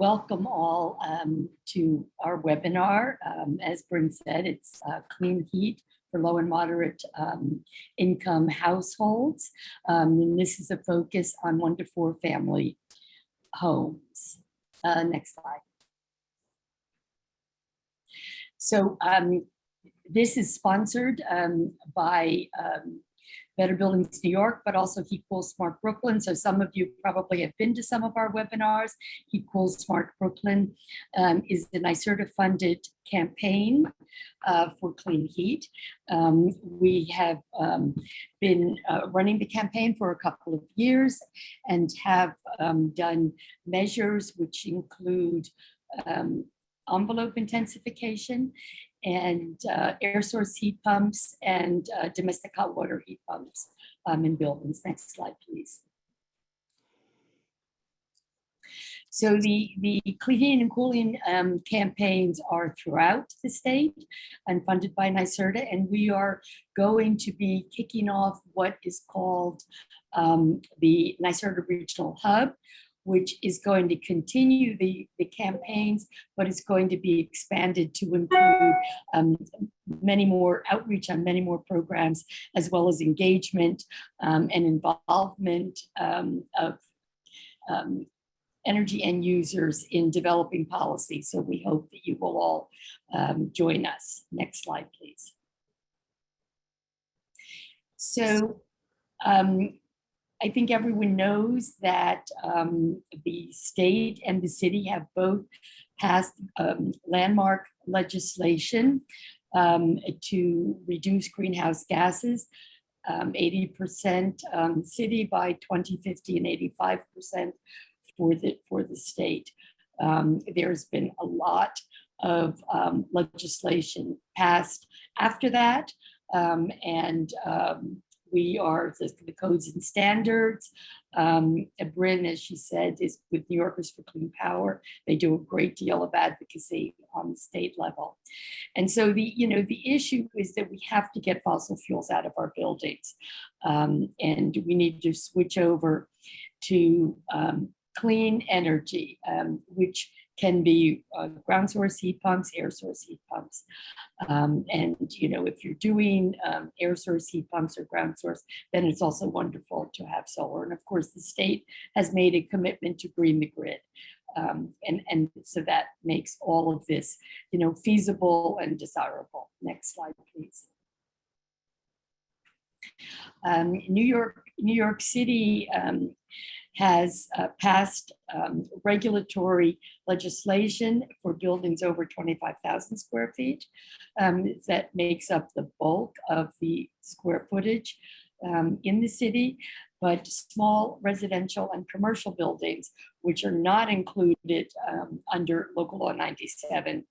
welcome all to our webinar. As Bryn said, it's Clean Heat for Low and Moderate Income Households. And this is a focus on 1 to 4 family homes. Next slide. So this is sponsored by Better Buildings New York, but also Heat Cool Smart Brooklyn. So some of you probably have been to some of our webinars. Heat Cool Smart Brooklyn is the NYSERDA funded campaign for clean heat. We have been running the campaign for a couple of years and have done measures which include envelope intensification and air source heat pumps and domestic hot water heat pumps in buildings. Next slide, please. So the cleaning and cooling campaigns are throughout the state and funded by NYSERDA, and we are going to be kicking off what is called the NYSERDA Regional Hub, which is going to continue the campaigns, but it's going to be expanded to include many more outreach on many more programs, as well as engagement and involvement of energy end users in developing policy. So we hope that you will all join us. Next slide, please. So I think everyone knows that the state and the city have both passed landmark legislation to reduce greenhouse gases, 80% city by 2050 and 85% for the state. There's been a lot of legislation passed after that, and we are the codes and standards. Bryn, as she said, is with New Yorkers for Clean Power. They do a great deal of advocacy on the state level. And so the issue is that we have to get fossil fuels out of our buildings. And we need to switch over to clean energy, which can be ground source heat pumps, air source heat pumps. And if you're doing air source heat pumps or ground source, then it's also wonderful to have solar. And of course, the state has made a commitment to green the grid. And so that makes all of this, feasible and desirable. Next slide, please. New York City has passed regulatory legislation for buildings over 25,000 square feet. That makes up the bulk of the square footage in the city, but small residential and commercial buildings, which are not included under Local Law 97,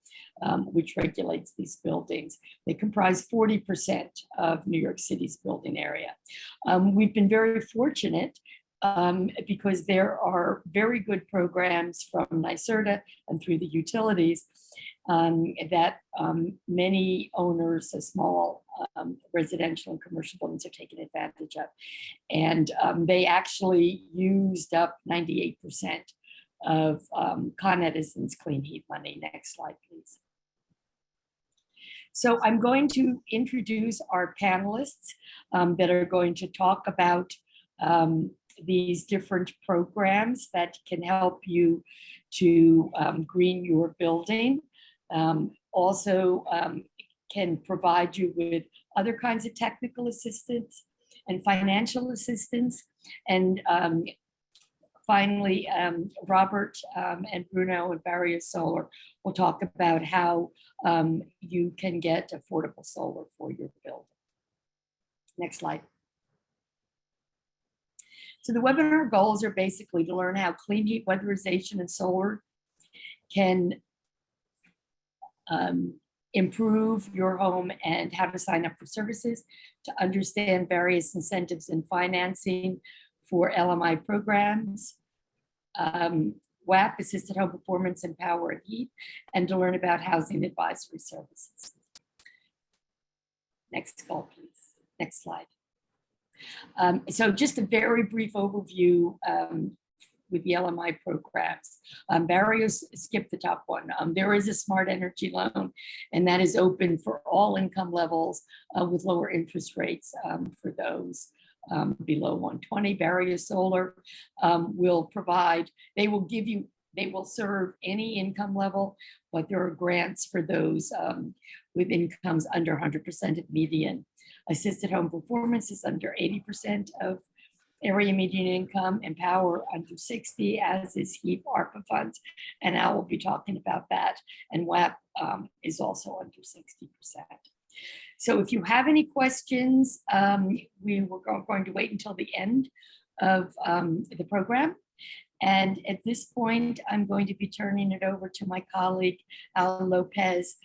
which regulates these buildings. They comprise 40% of New York City's building area. We've been very fortunate because there are very good programs from NYSERDA and through the utilities that many owners of small residential and commercial buildings are taking advantage of. And they actually used up 98% of Con Edison's clean heat money. Next slide, please. So I'm going to introduce our panelists that are going to talk about these different programs that can help you to green your building. Also can provide you with other kinds of technical assistance and financial assistance. And finally, Robert and Bruno and Barrier Solar will talk about how you can get affordable solar for your building. Next slide. So the webinar goals are basically to learn how clean heat, weatherization, and solar can improve your home and how to sign up for services, to understand various incentives and financing for LMI programs, WAP, Assisted Home Performance and Power and Heat, and to learn about housing advisory services. Next goal, please. Next slide. So just a very brief overview with the LMI programs. Barry skipped the top one. There is a smart energy loan, and that is open for all income levels with lower interest rates for those below 120. Barrier Solar will provide, they will serve any income level, but there are grants for those with incomes under 100% of median. Assisted home performance is under 80% of area median income, and power under 60, as is HEAP ARPA funds. And I will be talking about that. And WAP is also under 60%. So if you have any questions, we were going to wait until the end of the program. And at this point, I'm going to be turning it over to my colleague, Al Lopez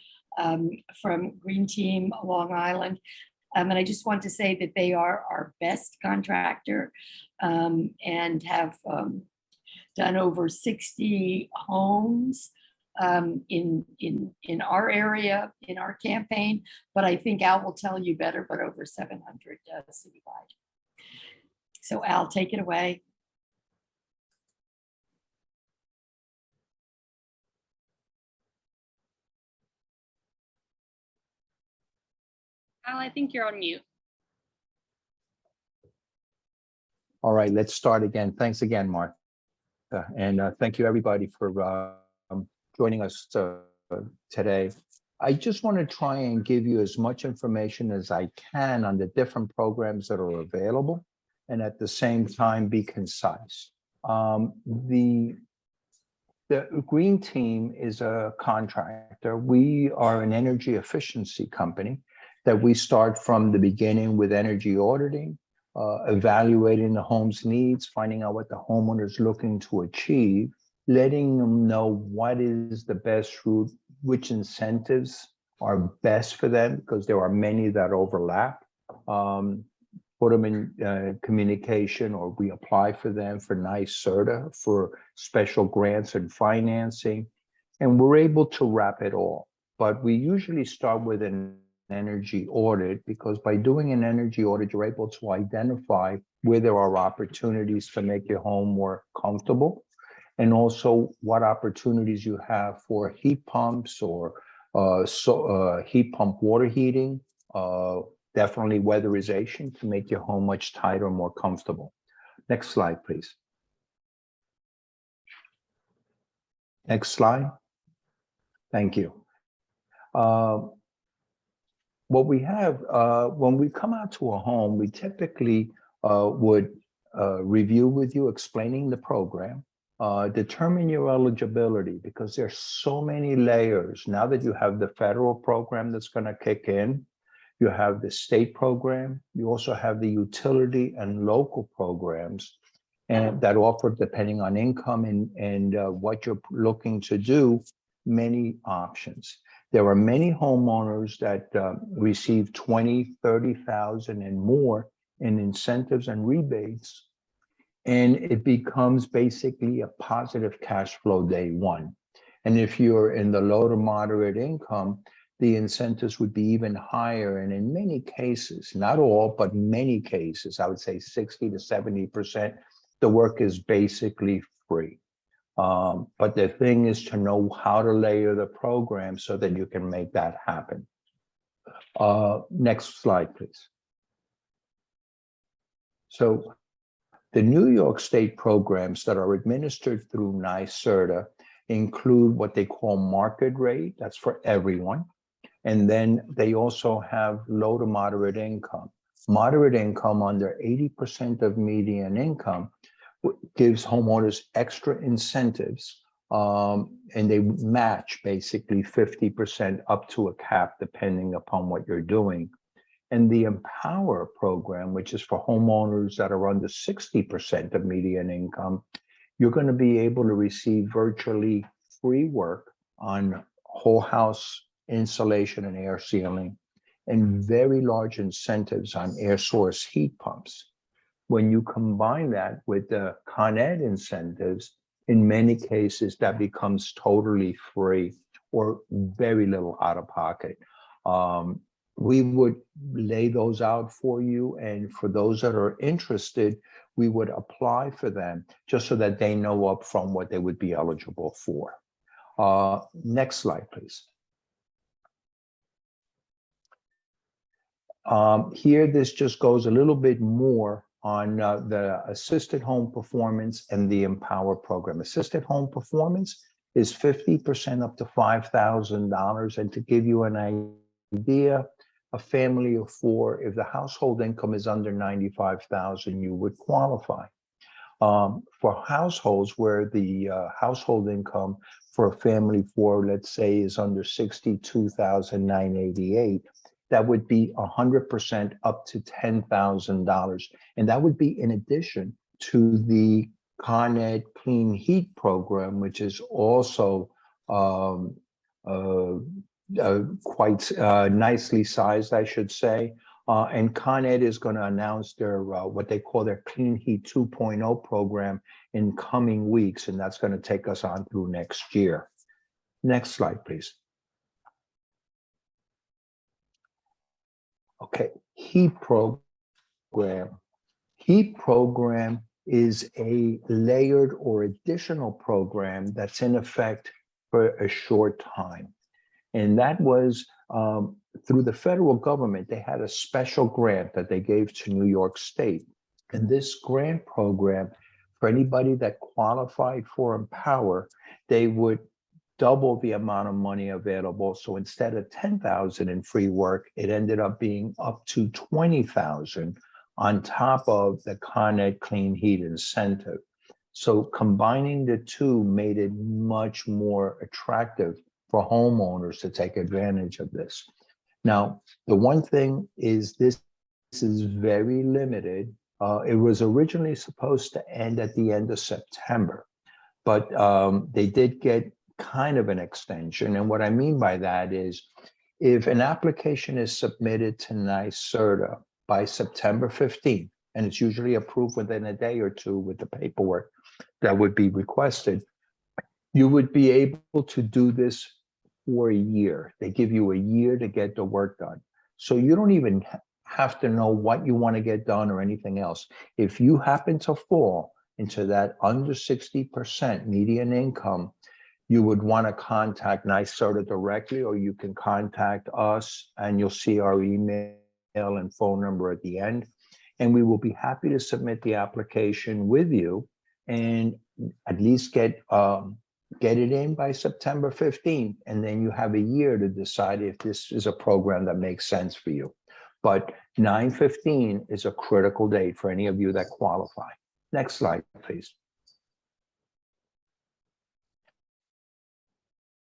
from Green Team Long Island. And I just want to say that they are our best contractor and have done over 60 homes in our area, in our campaign, but I think Al will tell you better, but over 700 citywide. So Al, take it away. Al, I think you're on mute. All right, let's start again. Thanks again, Mark. And thank you everybody for joining us today. I just want to try and give you as much information as I can on the different programs that are available, and at the same time be concise. The Green Team is a contractor. We are an energy efficiency company that we start from the beginning with energy auditing, evaluating the home's needs, finding out what the homeowner is looking to achieve, letting them know what is the best route, which incentives are best for them, because there are many that overlap. Put them in communication, or we apply for them for NYSERDA for special grants and financing, and we're able to wrap it all. But we usually start with an energy audit, because by doing an energy audit, you're able to identify where there are opportunities to make your home more comfortable, and also what opportunities you have for heat pumps or heat pump water heating, definitely weatherization to make your home much tighter, more comfortable. Next slide, please. Next slide. Thank you. What we have, when we come out to a home, we typically would review with you, explaining the program, determine your eligibility, because there's so many layers. Now that you have the federal program that's going to kick in, you have the state program, you also have the utility and local programs, and that offer, depending on income and what you're looking to do, many options. There are many homeowners that receive 20, 30,000 and more in incentives and rebates, and it becomes basically a positive cash flow day one. And if you're in the low to moderate income, the incentives would be even higher. And in many cases, not all, but many cases, I would say 60 to 70%, the work is basically free. But the thing is to know how to layer the program so that you can make that happen. Next slide, please. So the New York State programs that are administered through NYSERDA include what they call market rate. That's for everyone. And then they also have low to moderate income. Moderate income under 80% of median income gives homeowners extra incentives, and they match basically 50% up to a cap, depending upon what you're doing. And the Empower program, which is for homeowners that are under 60% of median income, you're going to be able to receive virtually free work on whole house insulation and air sealing, and very large incentives on air source heat pumps. When you combine that with the Con Ed incentives, in many cases that becomes totally free or very little out of pocket. We would lay those out for you, and for those that are interested, we would apply for them just so that they know upfront what they would be eligible for. Next slide, please. Here, this just goes a little bit more on the assisted home performance and the Empower program. Assisted home performance is 50% up to $5,000. And to give you an idea, a family of four, if the household income is under 95,000, you would qualify. For households where the household income for a family of four, let's say, is under 62,988, that would be 100% up to $10,000. And that would be in addition to the Con Ed Clean Heat program, which is also quite nicely sized, I should say. And Con Ed is going to announce their what they call their Clean Heat 2.0 program in coming weeks, and that's going to take us on through next year. Next slide, please. Okay, HEAT program. HEAT program is a layered or additional program that's in effect for a short time. And that was through the federal government. They had a special grant that they gave to New York State. And this grant program, for anybody that qualified for Empower, they would double the amount of money available. So instead of $10,000 in free work, it ended up being up to $20,000 on top of the Con Ed Clean Heat incentive. So combining the two made it much more attractive for homeowners to take advantage of this. Now, the one thing is this is very limited. It was originally supposed to end at the end of September, but they did get kind of an extension. And what I mean by that is if an application is submitted to NYSERDA by September 15th, and it's usually approved within a day or two with the paperwork that would be requested, you would be able to do this for a year. They give you a year to get the work done. So you don't even have to know what you want to get done or anything else. If you happen to fall into that under 60% median income, you would want to contact NYSERDA directly, or you can contact us and you'll see our email and phone number at the end. And we will be happy to submit the application with you and at least get it in by September 15th. And then you have a year to decide if this is a program that makes sense for you. But 9/15 is a critical date for any of you that qualify. Next slide, please.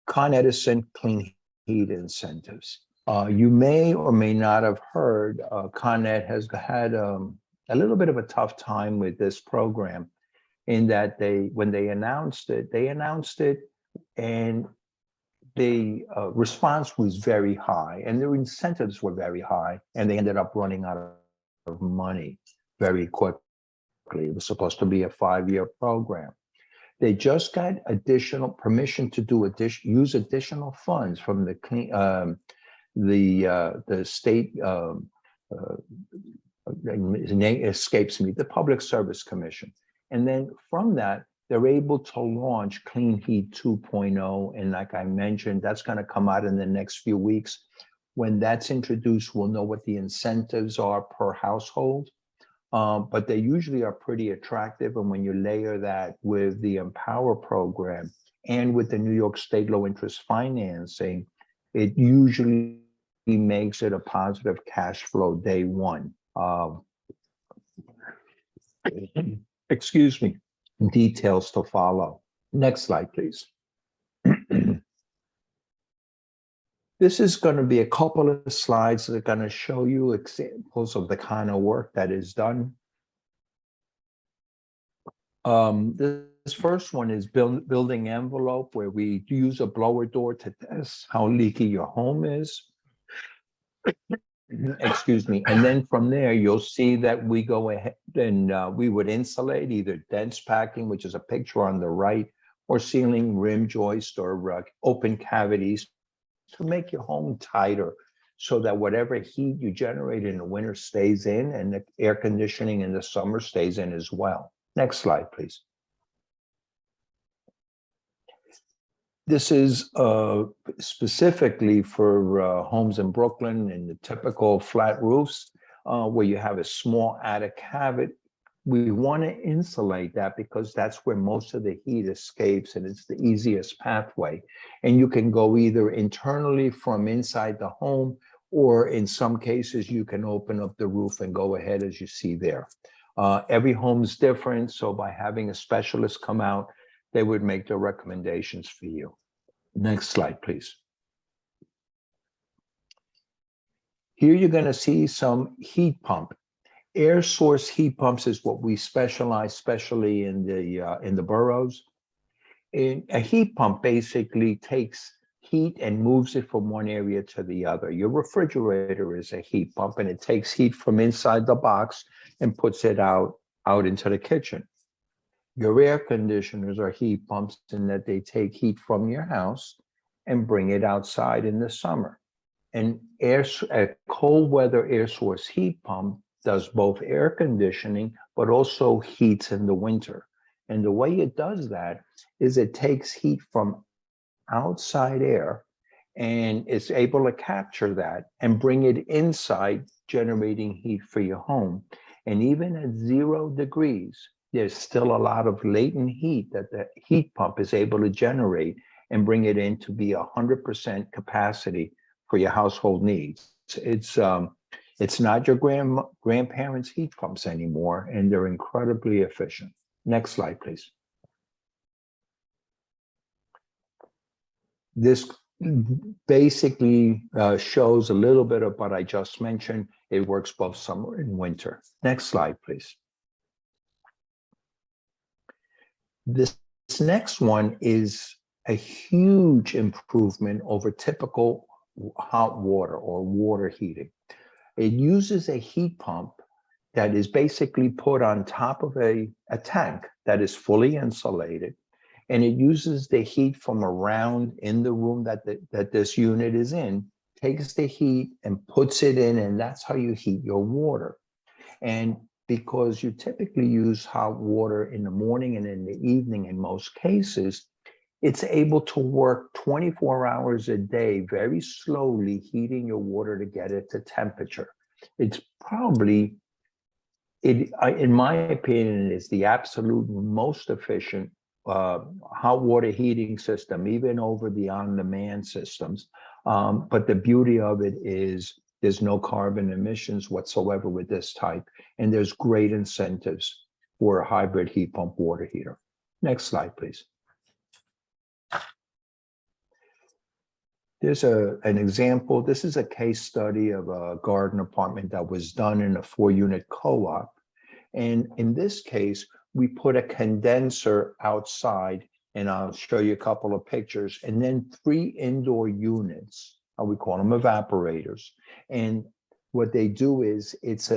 Con Edison Clean Heat incentives. You may or may not have heard Con Ed has had a little bit of a tough time with this program in that when they announced it and the response was very high and their incentives were very high, and they ended up running out of money very quickly. It was supposed to be a 5-year program. They just got additional permission to use additional funds from the state. His name escapes me. The Public Service Commission, and then from that, they're able to launch Clean Heat 2.0. And like I mentioned, that's going to come out in the next few weeks. When that's introduced, we'll know what the incentives are per household. But they usually are pretty attractive. And when you layer that with the Empower program and with the New York State low interest financing, it usually makes it a positive cash flow day one. Excuse me, details to follow. Next slide, please. This is going to be a couple of slides that are going to show you examples of the kind of work that is done. This first one is building envelope, where we use a blower door to test how leaky your home is. Excuse me. And then from there, you'll see that we go ahead and we would insulate either dense packing, which is a picture on the right, or ceiling rim joist or open cavities to make your home tighter so that whatever heat you generate in the winter stays in and the air conditioning in the summer stays in as well. Next slide, please. This is specifically for homes in Brooklyn and the typical flat roofs where you have a small attic cavity. We want to insulate that because that's where most of the heat escapes and it's the easiest pathway. And you can go either internally from inside the home, or in some cases, you can open up the roof and go ahead as you see there. Every home's different, so by having a specialist come out, they would make the recommendations for you. Next slide, please. Here you're going to see some heat pump. Air source heat pumps is what we specialize, especially in the boroughs. And a heat pump basically takes heat and moves it from one area to the other. Your refrigerator is a heat pump, and it takes heat from inside the box and puts it out into the kitchen. Your air conditioners are heat pumps in that they take heat from your house and bring it outside in the summer. And a cold weather air source heat pump does both air conditioning, but also heats in the winter. And the way it does that is it takes heat from outside air and it's able to capture that and bring it inside, generating heat for your home. And even at 0 degrees, there's still a lot of latent heat that the heat pump is able to generate and bring it in to be 100% capacity for your household needs. It's not your grandparents' heat pumps anymore, and they're incredibly efficient. Next slide, please. This basically shows a little bit of what I just mentioned. It works both summer and winter. Next slide, please. This next one is a huge improvement over typical hot water or water heating. It uses a heat pump that is basically put on top of a tank that is fully insulated, and it uses the heat from around in the room that this unit is in, takes the heat and puts it in, and that's how you heat your water. And because you typically use hot water in the morning and in the evening in most cases, it's able to work 24 hours a day, very slowly heating your water to get it to temperature. It's probably, in my opinion, is the absolute most efficient hot water heating system, even over the on-demand systems. But the beauty of it is there's no carbon emissions whatsoever with this type, and there's great incentives for a hybrid heat pump water heater. Next slide, please. There's an example. This is a case study of a garden apartment that was done in a 4-unit co-op. And in this case, we put a condenser outside, and I'll show you a couple of pictures, and then 3 indoor units, we call them evaporators. And what they do is it's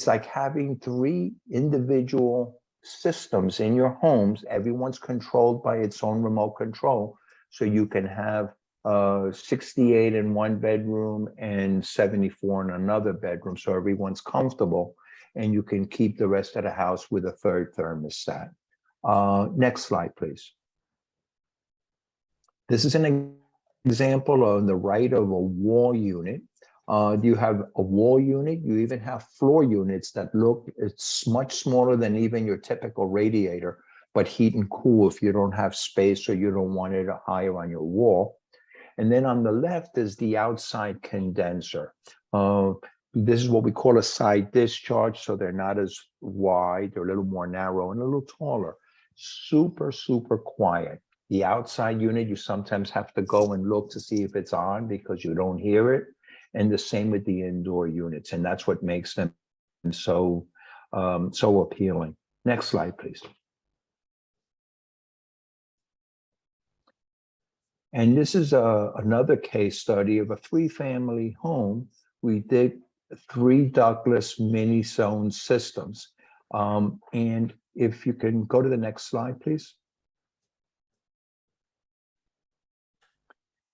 like having 3 individual systems in your homes. Everyone's controlled by its own remote control. So you can have 68 in one bedroom and 74 in another bedroom, so everyone's comfortable, and you can keep the rest of the house with a 3rd thermostat. Next slide, please. This is an example on the right of a wall unit. You have a wall unit. You even have floor units that it's much smaller than even your typical radiator, but heat and cool if you don't have space or you don't want it higher on your wall. And then on the left is the outside condenser. This is what we call a side discharge, so they're not as wide, they're a little more narrow and a little taller. Super, super quiet. The outside unit, you sometimes have to go and look to see if it's on because you don't hear it. And the same with the indoor units, and that's what makes them so appealing. Next slide, please. And this is another case study of a 3-family home. We did 3 ductless mini zone systems. And if you can go to the next slide, please.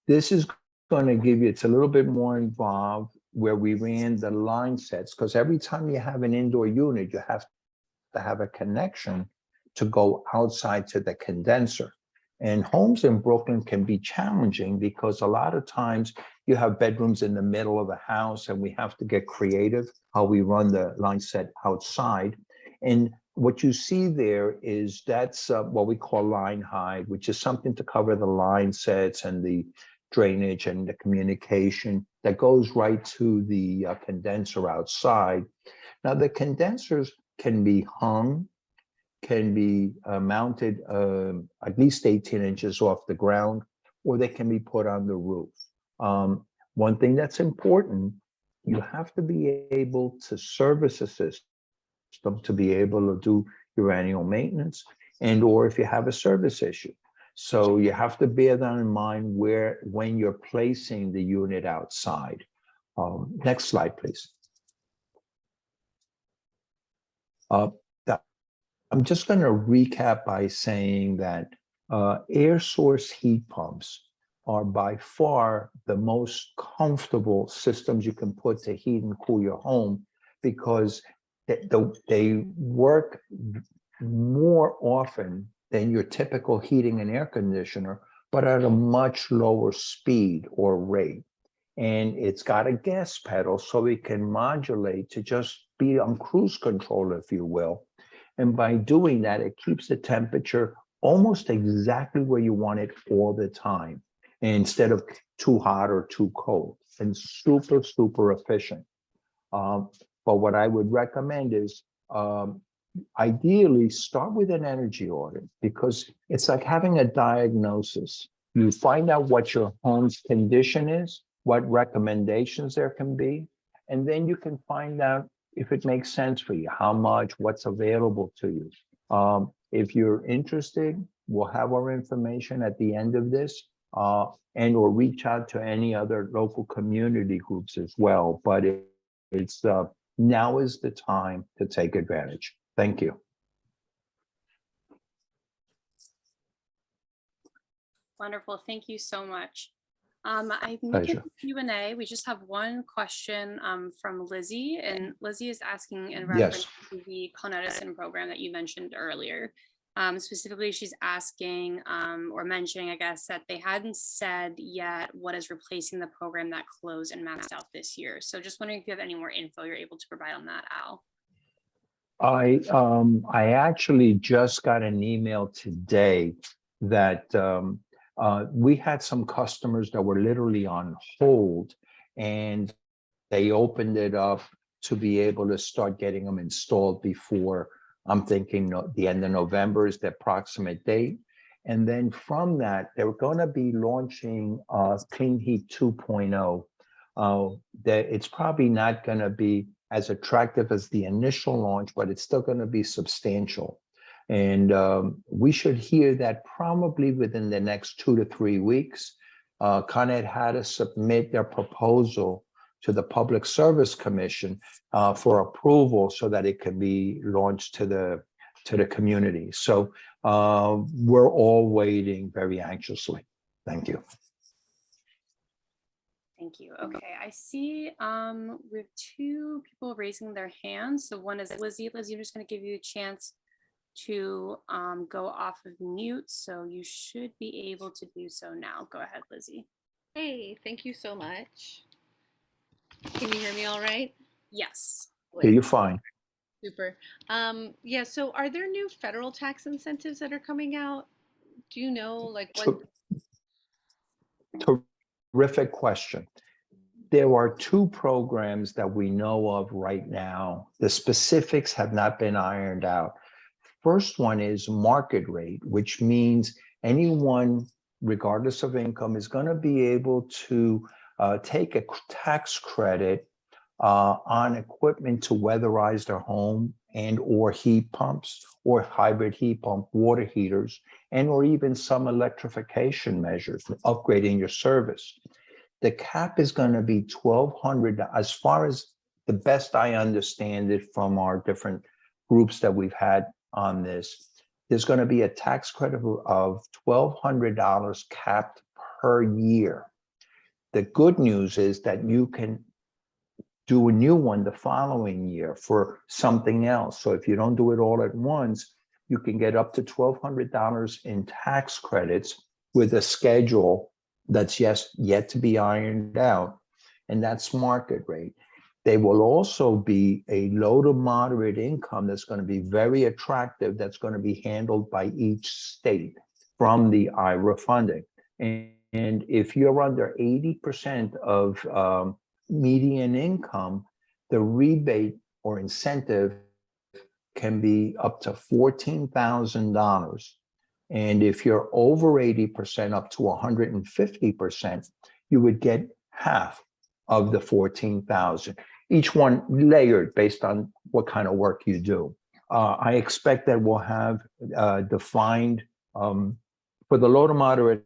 This is going to give you, it's a little bit more involved where we ran the line sets, because every time you have an indoor unit, you have to have a connection to go outside to the condenser. And homes in Brooklyn can be challenging because a lot of times you have bedrooms in the middle of the house and we have to get creative how we run the line set outside. And what you see there is that's what we call line hide, which is something to cover the line sets and the drainage and the communication that goes right to the condenser outside. Now, the condensers can be hung, can be mounted at least 18 inches off the ground, or they can be put on the roof. One thing that's important, you have to be able to service a system to be able to do your annual maintenance, and or if you have a service issue. So you have to bear that in mind when you're placing the unit outside. Next slide, please. I'm just going to recap by saying that air source heat pumps are by far the most comfortable systems you can put to heat and cool your home, because they work more often than your typical heating and air conditioner, but at a much lower speed or rate. And it's got a gas pedal so it can modulate to just be on cruise control, if you will. And by doing that, it keeps the temperature almost exactly where you want it all the time, instead of too hot or too cold, and super, super efficient. But what I would recommend is ideally start with an energy audit, because it's like having a diagnosis. You find out what your home's condition is, what recommendations there can be, and then you can find out if it makes sense for you, how much, what's available to you. If you're interested, we'll have our information at the end of this, and or reach out to any other local community groups as well. But it's now is the time to take advantage. Thank you. Wonderful. Thank you so much. I moved Pleasure. to Q&A. We just have one question from Lizzie, and Lizzie is asking in Yes. reference to the Con Edison program that you mentioned earlier. Specifically, she's asking or mentioning, I guess, that they hadn't said yet what is replacing the program that closed and maxed out this year. So just wondering if you have any more info you're able to provide on that, Al. I actually just got an email today that we had some customers that were literally on hold, and they opened it up to be able to start getting them installed before, I'm thinking the end of November is the approximate date. And then from that, they're going to be launching Clean Heat 2.0. That it's probably not going to be as attractive as the initial launch, but it's still going to be substantial. And we should hear that probably within the next 2 to 3 weeks. Con Ed had to submit their proposal to the Public Service Commission for approval so that it can be launched to the community. So we're all waiting very anxiously. Thank you. Thank you. Okay, I see we have two people raising their hands. So one is Lizzie. Lizzie, I'm just going to give you a chance to go off of mute. So you should be able to do so now. Go ahead, Lizzie. Hey, thank you so much. Can you hear me all right? Yes. Yeah, you're fine. Super. Yeah, so are there new federal tax incentives that are coming out? Do you know like what? Terrific question. There are two programs that we know of right now. The specifics have not been ironed out. First one is market rate, which means anyone, regardless of income, is going to be able to take a tax credit on equipment to weatherize their home and or heat pumps or hybrid heat pump water heaters, and or even some electrification measures, upgrading your service. The cap is going to be $1,200. As far as the best I understand it from our different groups that we've had on this, there's going to be a tax credit of $1,200 capped per year. The good news is that you can do a new one the following year for something else. So if you don't do it all at once, you can get up to $1,200 in tax credits with a schedule that's yet to be ironed out, and that's market rate. They will also be a low to moderate income that's going to be very attractive, that's going to be handled by each state from the IRA funding. And if you're under 80% of median income, the rebate or incentive can be up to $14,000. And if you're over 80%, up to 150%, you would get half of the 14,000. Each one layered based on what kind of work you do. I expect that we'll have defined for the low to moderate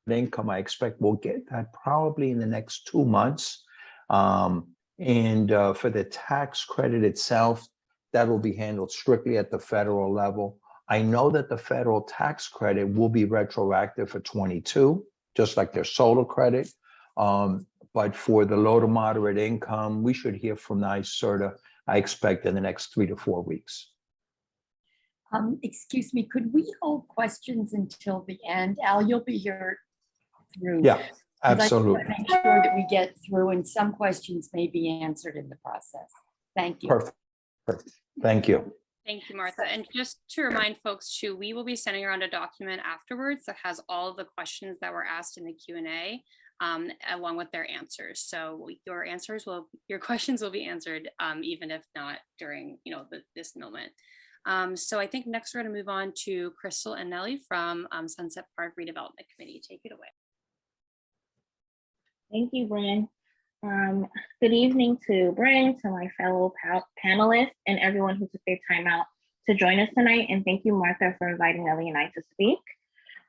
income. I expect we'll get that probably in the next 2 months. And for the tax credit itself, that will be handled strictly at the federal level. I know that the federal tax credit will be retroactive for 22, just like their solar credit. But for the low to moderate income, we should hear from NYSERDA, I expect, in the next 3 to 4 weeks. Excuse me, could we hold questions until the end? Al, you'll be here through. Yeah, 'cause I just wanna absolutely. Make sure that we get through, and some questions may be answered in the process. Thank you. Perfect. Thank you. Thank you, Martha. And just to remind folks too, we will be sending around a document afterwards that has all of the questions that were asked in the Q&A, along with their answers. So your questions will be answered, even if not during, this moment. So I think next we're going to move on to Crystal and Nellie from Sunset Park Redevelopment Committee. Take it away. Thank you, Bryn. Good evening to Bryn, to my fellow panelists, and everyone who took their time out to join us tonight. And thank you, Martha, for inviting Nellie and I to speak.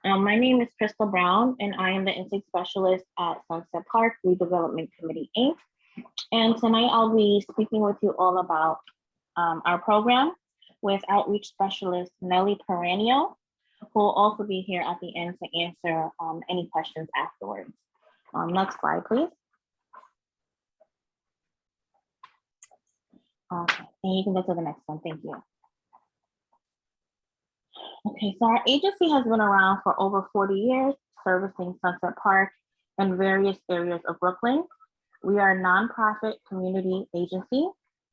My name is Crystal Brown, and I am the intake specialist at Sunset Park Redevelopment Committee, Inc. And tonight I'll be speaking with you all about our program with outreach specialist Nellie Peranio, who will also be here at the end to answer any questions afterwards. Next slide, please. Okay, and you can go to the next one. Thank you. Okay, so our agency has been around for over 40 years, servicing Sunset Park and various areas of Brooklyn. We are a nonprofit community agency.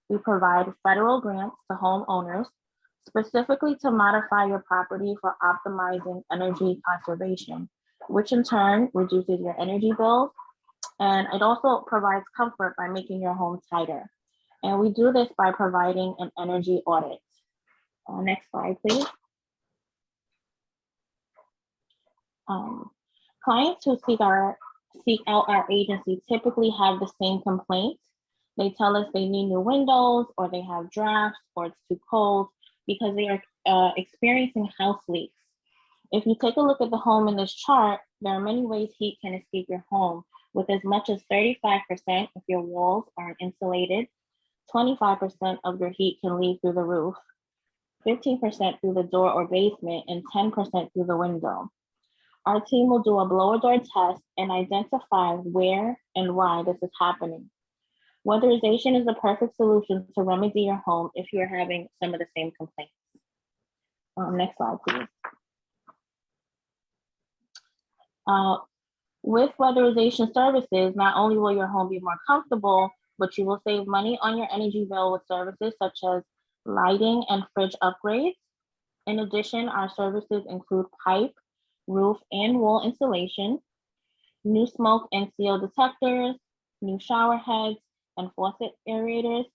We provide federal grants to homeowners, specifically to modify your property for optimizing energy conservation, which in turn reduces your energy bills. And it also provides comfort by making your home tighter. And we do this by providing an energy audit. Next slide, please. Clients who seek out our agency typically have the same complaints. They tell us they need new windows, or they have drafts, or it's too cold, because they are experiencing house leaks. If you take a look at the home in this chart, there are many ways heat can escape your home, with as much as 35% if your walls aren't insulated, 25% of your heat can leave through the roof, 15% through the door or basement, and 10% through the window. Our team will do a blower door test and identify where and why this is happening. Weatherization is the perfect solution to remedy your home if you're having some of the same complaints. Next slide, please. With weatherization services, not only will your home be more comfortable, but you will save money on your energy bill with services such as lighting and fridge upgrades. In addition, our services include pipe, roof, and wall insulation, new smoke and seal detectors, new shower heads and faucet aerators,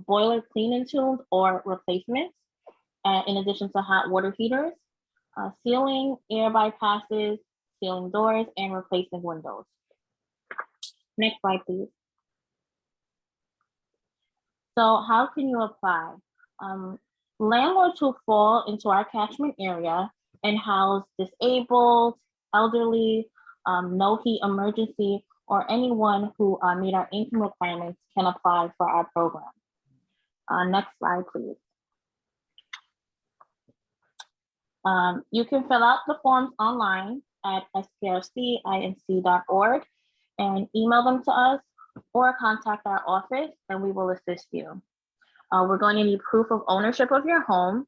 boiler cleaning tools or replacements, in addition to hot water heaters, sealing, air bypasses, sealing doors, and replacing windows. Next slide, please. So how can you apply? Landlords who fall into our catchment area and house disabled, elderly, no heat emergency, or anyone who meet our income requirements can apply for our program. Next slide, please. You can fill out the forms online at sprcinc.org, and email them to us or contact our office and we will assist you. We're going to need proof of ownership of your home,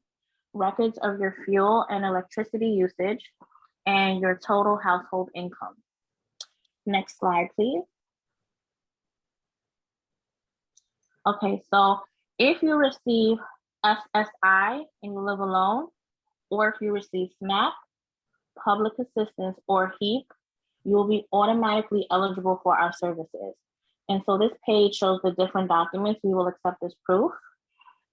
records of your fuel and electricity usage, and your total household income. Next slide, please. Okay, so if you receive SSI and you live alone, or if you receive SNAP, public assistance, or HEAP, you will be automatically eligible for our services. And so this page shows the different documents we will accept as proof.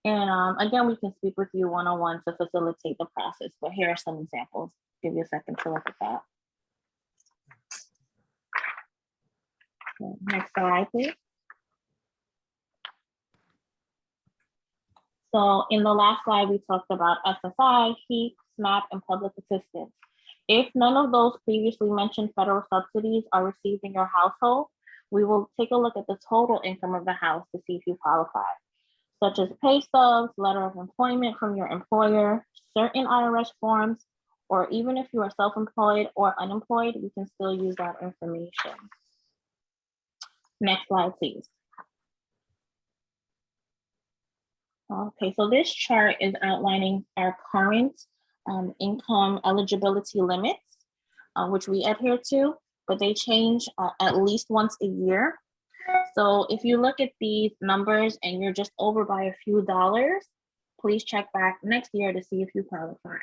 And again, we can speak with you one-on-one to facilitate the process, but here are some examples. Give you a second to look at that. Okay, next slide, please. So in the last slide, we talked about SSI, HEAP, SNAP, and public assistance. If none of those previously mentioned federal subsidies are received in your household, we will take a look at the total income of the house to see if you qualify, such as pay stubs, letter of employment from your employer, certain IRS forms, or even if you are self-employed or unemployed, we can still use that information. Next slide, please. Okay, so this chart is outlining our current income eligibility limits, which we adhere to, but they change at least once a year. So if you look at these numbers and you're just over by a few dollars, please check back next year to see if you qualify.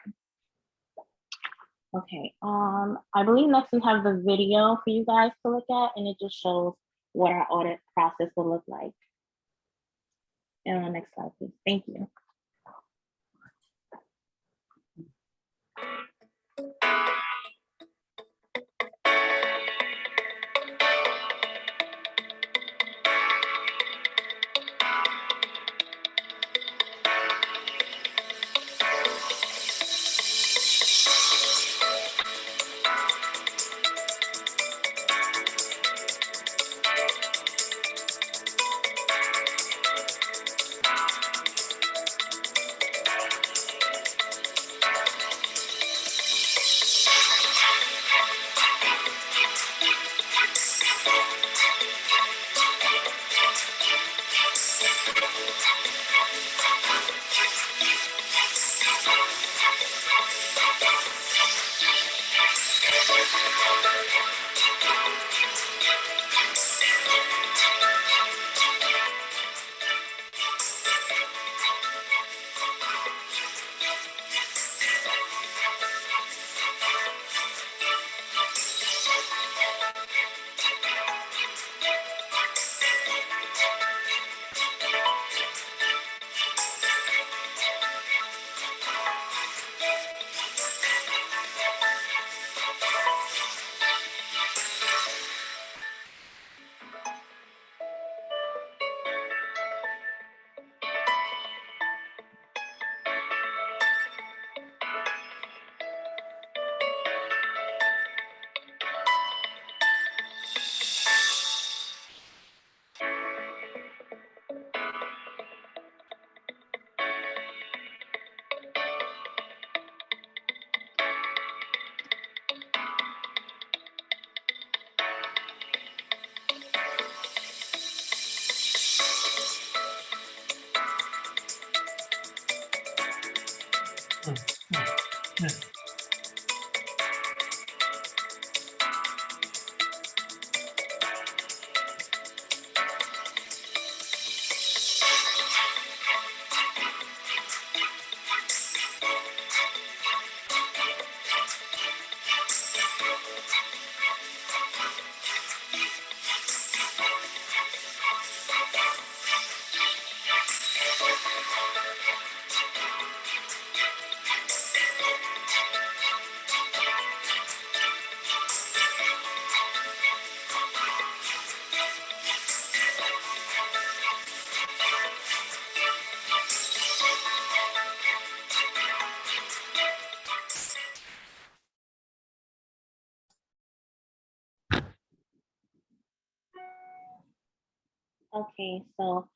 Okay, I believe next we have the video for you guys to look at, and it just shows what our audit process will look like. And next slide, please. Thank you. Okay, so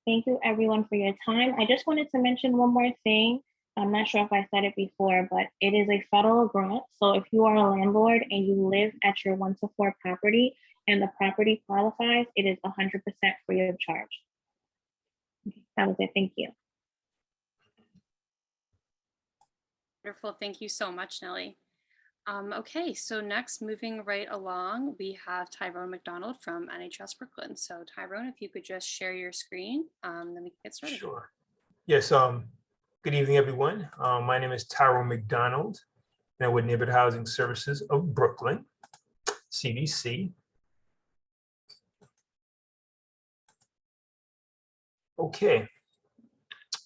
thank you everyone for your time. I just wanted to mention one more thing. I'm not sure if I said it before, but it is a federal grant. So if you are a landlord and you live at your 1 to 4 property, and the property qualifies, it is 100% free of charge. Okay, that was it. Thank you. Wonderful. Thank you so much, Nellie. Okay, so next, moving right along, we have Tyrone McDonald from NHS Brooklyn. So Tyrone, if you could just share your screen, then we can get started. Sure. Yes. Good evening, everyone. My name is Tyrone McDonald, and I'm with Neighborhood Housing Services of Brooklyn, CDC. Okay.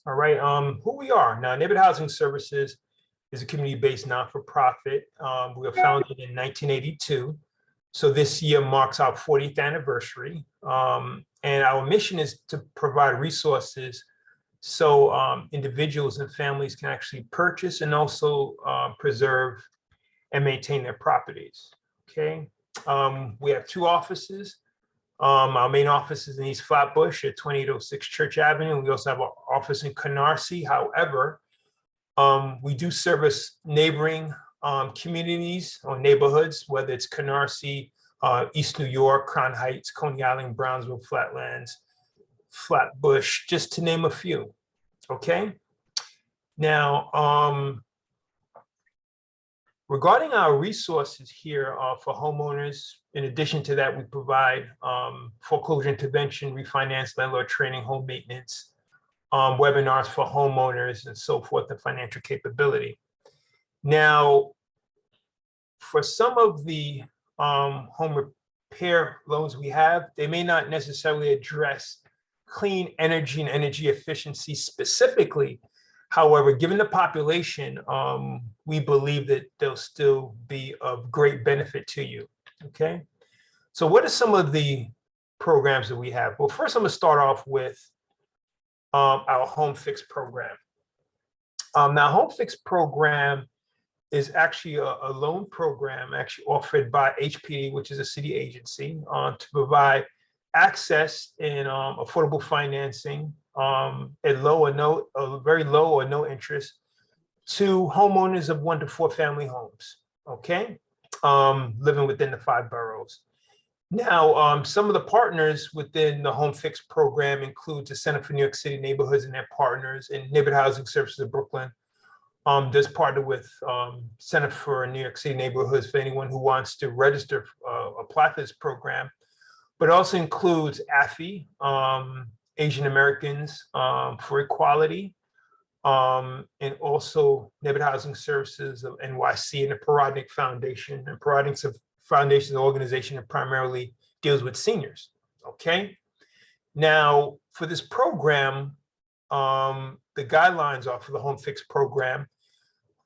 All right. Who we are now? Neighborhood Housing Services is a community-based not-for-profit. We were founded in 1982. So this year marks our 40th anniversary. And our mission is to provide resources so individuals and families can actually purchase and also preserve and maintain their properties. Okay. We have 2 offices. Our main office is in East Flatbush at 2806 Church Avenue. We also have an office in Canarsie. However, we do service neighboring communities or neighborhoods, whether it's Canarsie, East New York, Crown Heights, Coney Island, Brownsville, Flatlands, Flatbush, just to name a few. Okay. Now, regarding our resources here for homeowners, in addition to that, we provide foreclosure intervention, refinance, landlord training, home maintenance, webinars for homeowners and so forth, and financial capability. Now, for some of the home repair loans we have, they may not necessarily address clean energy and energy efficiency specifically. However, given the population, we believe that they'll still be of great benefit to you. Okay. So what are some of the programs that we have? Well, first I'm going to start off with our Home Fix program. Now, Home Fix program is actually a loan program actually offered by HPD, which is a city agency, to provide access and affordable financing at very low or no interest to homeowners of 1 to 4 family homes. Okay, living within the 5 boroughs. Now, some of the partners within the Home Fix program includes the Center for New York City Neighborhoods and their partners, and Neighborhood Housing Services of Brooklyn does partner with Center for New York City Neighborhoods for anyone who wants to register, apply for this program, but also includes AFI, Asian Americans for Equality, and also Neighborhood Housing Services of NYC and the Parodnik Foundation. And Parodnik Foundation is an organization that primarily deals with seniors. Okay. Now, for this program, the guidelines are for the Home Fix program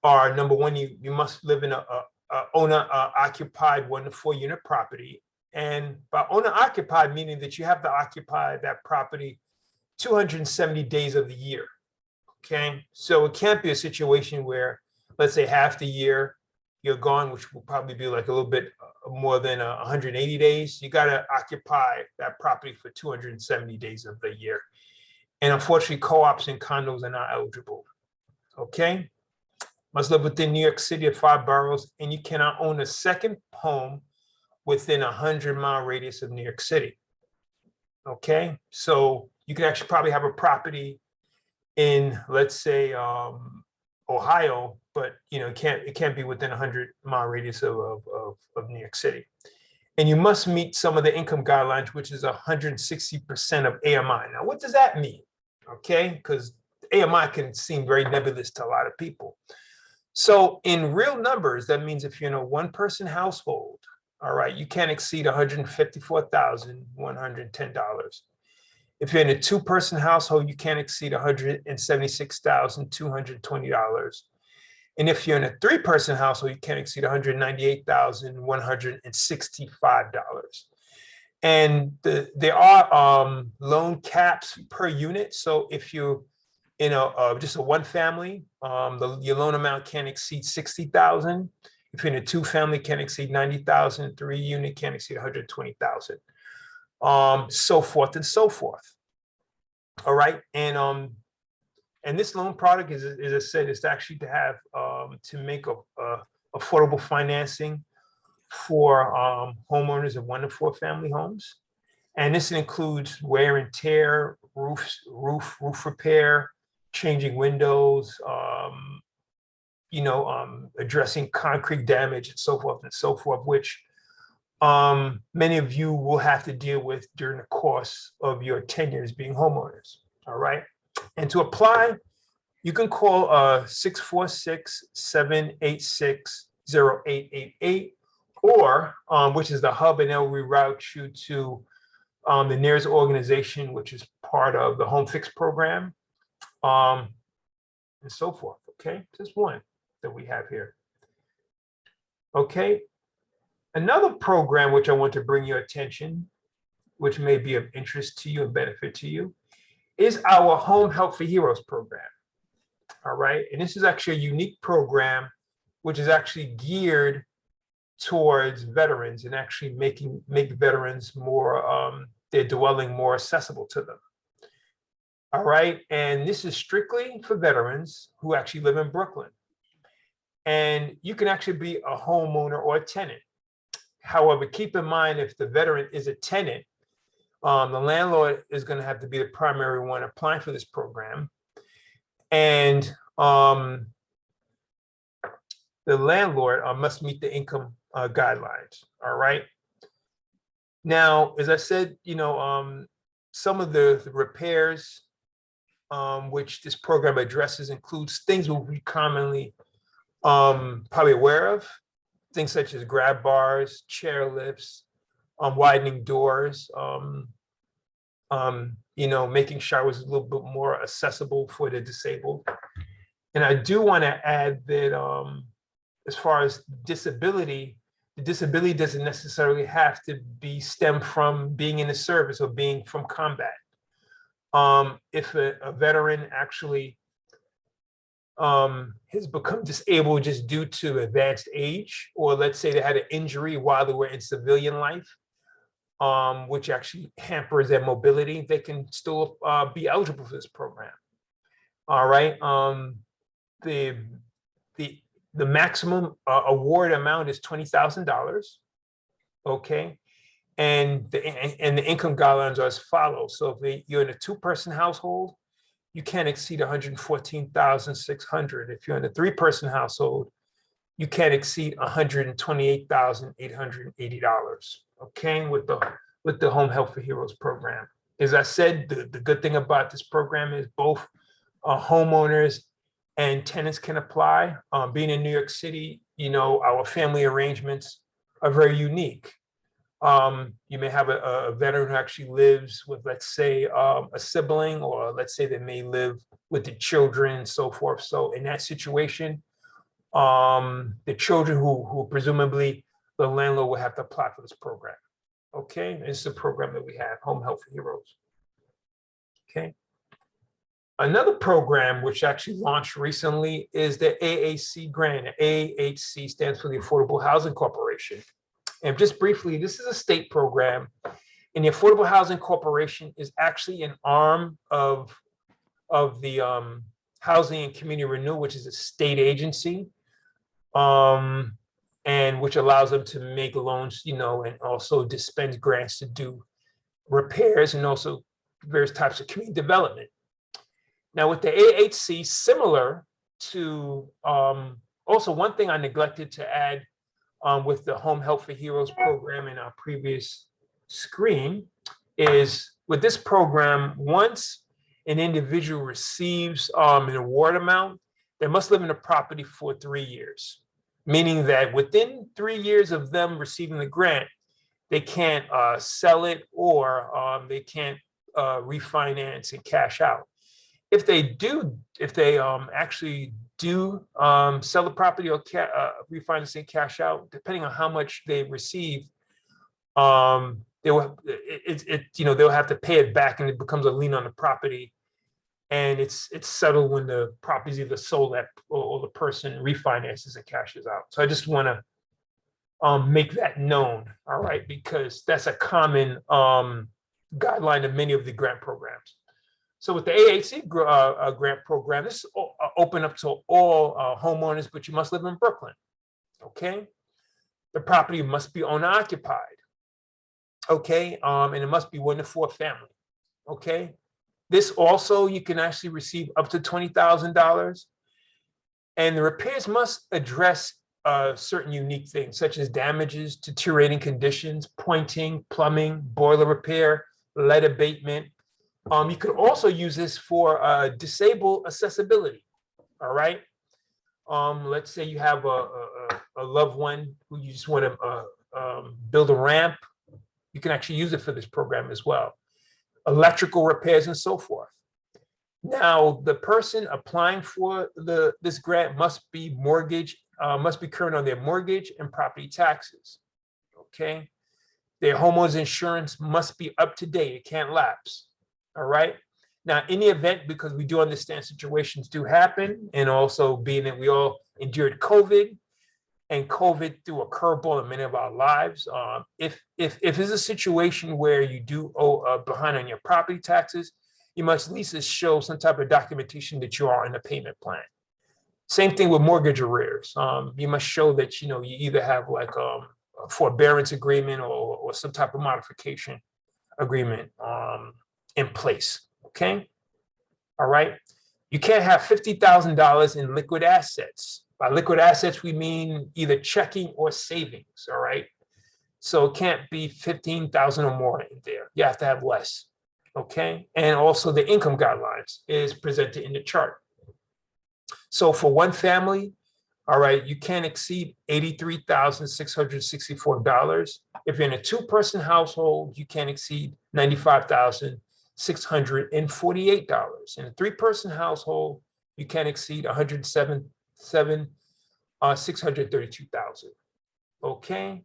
are, number one, you must live in a owner occupied 1 to 4 unit property. And by owner occupied, meaning that you have to occupy that property 270 days of the year. Okay. So it can't be a situation where, let's say, half the year you're gone, which will probably be like a little bit more than 180 days. You got to occupy that property for 270 days of the year. And unfortunately, co-ops and condos are not eligible. Okay. Must live within New York City of 5 boroughs, and you cannot own a second home within a 100-mile radius of New York City. Okay. So you can actually probably have a property in, let's say, Ohio, but it can't be within a 100-mile radius of New York City. And you must meet some of the income guidelines, which is 160% of AMI. Now, what does that mean? Okay, because AMI can seem very nebulous to a lot of people. So in real numbers, that means if you're in a 1-person household, all right, you can't exceed $154,110. If you're in a 2-person household, you can't exceed $176,220. And if you're in a 3-person household, you can't exceed $198,165. And there are loan caps per unit. So if you're in just a 1-family, your loan amount can't exceed $60,000. If you're in a 2-family, can't exceed $90,000. 3-unit can't exceed $120,000. So forth and so forth. All right, and this loan product is, as I said, is actually to have to make affordable financing for homeowners of 1 to 4 family homes. And this includes wear and tear, roof repair, changing windows, addressing concrete damage and so forth, which many of you will have to deal with during the course of your tenure as being homeowners. All right. And to apply, you can call 646-786-0888, or which is the hub, and they'll reroute you to the nearest organization, which is part of the Home Fix program, and so forth. Okay, just one that we have here. Okay, another program which I want to bring your attention, which may be of interest to you and benefit to you, is our Home Help for Heroes program. All right, and this is actually a unique program which is actually geared towards veterans and actually make veterans more their dwelling more accessible to them. All right, and this is strictly for veterans who actually live in Brooklyn. And you can actually be a homeowner or a tenant. However, keep in mind, if the veteran is a tenant, the landlord is going to have to be the primary one applying for this program. And the landlord must meet the income guidelines. All right. Now, as I said, some of the repairs which this program addresses includes things we'll be commonly probably aware of, things such as grab bars, chair lifts, widening doors, making showers a little bit more accessible for the disabled. And I do want to add that as far as disability, the disability doesn't necessarily have to be stemmed from being in the service or being from combat. If a veteran actually has become disabled just due to advanced age, or let's say they had an injury while they were in civilian life, which actually hampers their mobility, they can still be eligible for this program. All right. The maximum award amount is $20,000. Okay. And the income guidelines are as follows. So if you're in a 2-person household, you can't exceed $114,600. If you're in a 3-person household, you can't exceed $128,880. Okay, with the Home Help for Heroes program. As I said, the good thing about this program is both homeowners and tenants can apply. Being in New York City, our family arrangements are very unique. You may have a veteran who actually lives with, let's say, a sibling, or let's say they may live with the children and so forth. So in that situation, the children who presumably the landlord will have to apply for this program. Okay, this is a program that we have, Home Help for Heroes. Okay. Another program which actually launched recently is the AHC grant. AHC stands for the Affordable Housing Corporation. And just briefly, this is a state program, and the Affordable Housing Corporation is actually an arm of the Housing and Community Renewal, which is a state agency, and which allows them to make loans, and also dispense grants to do repairs and also various types of community development. Now with the AHC, similar to, also one thing I neglected to add with the Home Help for Heroes program in our previous screen is, with this program, once an individual receives an award amount, they must live in the property for 3 years, meaning that within 3 years of them receiving the grant, they can't sell it, or they can't refinance and cash out. If they actually do sell the property or refinance and cash out, depending on how much they receive, they'll have to pay it back, and it becomes a lien on the property. And it's settled when the property is either sold at, or the person refinances and cashes out. So I just want to make that known, all right, because that's a common guideline of many of the grant programs. So with the AHC grant program, this is open up to all homeowners, but you must live in Brooklyn, okay? The property must be owner occupied. Okay, and it must be 1 to 4 family. Okay, this also you can actually receive up to $20,000, and the repairs must address certain unique things such as damages, deteriorating conditions, pointing, plumbing, boiler repair, lead abatement. You could also use this for disabled accessibility. All right. Let's say you have a loved one who you just want to build a ramp. You can actually use it for this program as well. Electrical repairs and so forth. Now, the person applying for this grant must be current on their mortgage and property taxes. Okay. Their homeowner's insurance must be up to date. It can't lapse. All right. Now, in the event, because we do understand situations do happen, and also being that we all endured COVID, and COVID threw a curveball in many of our lives. If there's a situation where you do owe behind on your property taxes, you must at least show some type of documentation that you are in a payment plan. Same thing with mortgage arrears. You must show that you either have like a forbearance agreement or some type of modification agreement in place. Okay. All right. You can't have $50,000 in liquid assets. By liquid assets, we mean either checking or savings. All right. So it can't be 15,000 or more in there. You have to have less. Okay. And also the income guidelines is presented in the chart. So for one family, all right, you can't exceed $83,664. If you're in a 2-person household, you can't exceed $95,648. In a 3-person household, you can't exceed $107,632. Okay.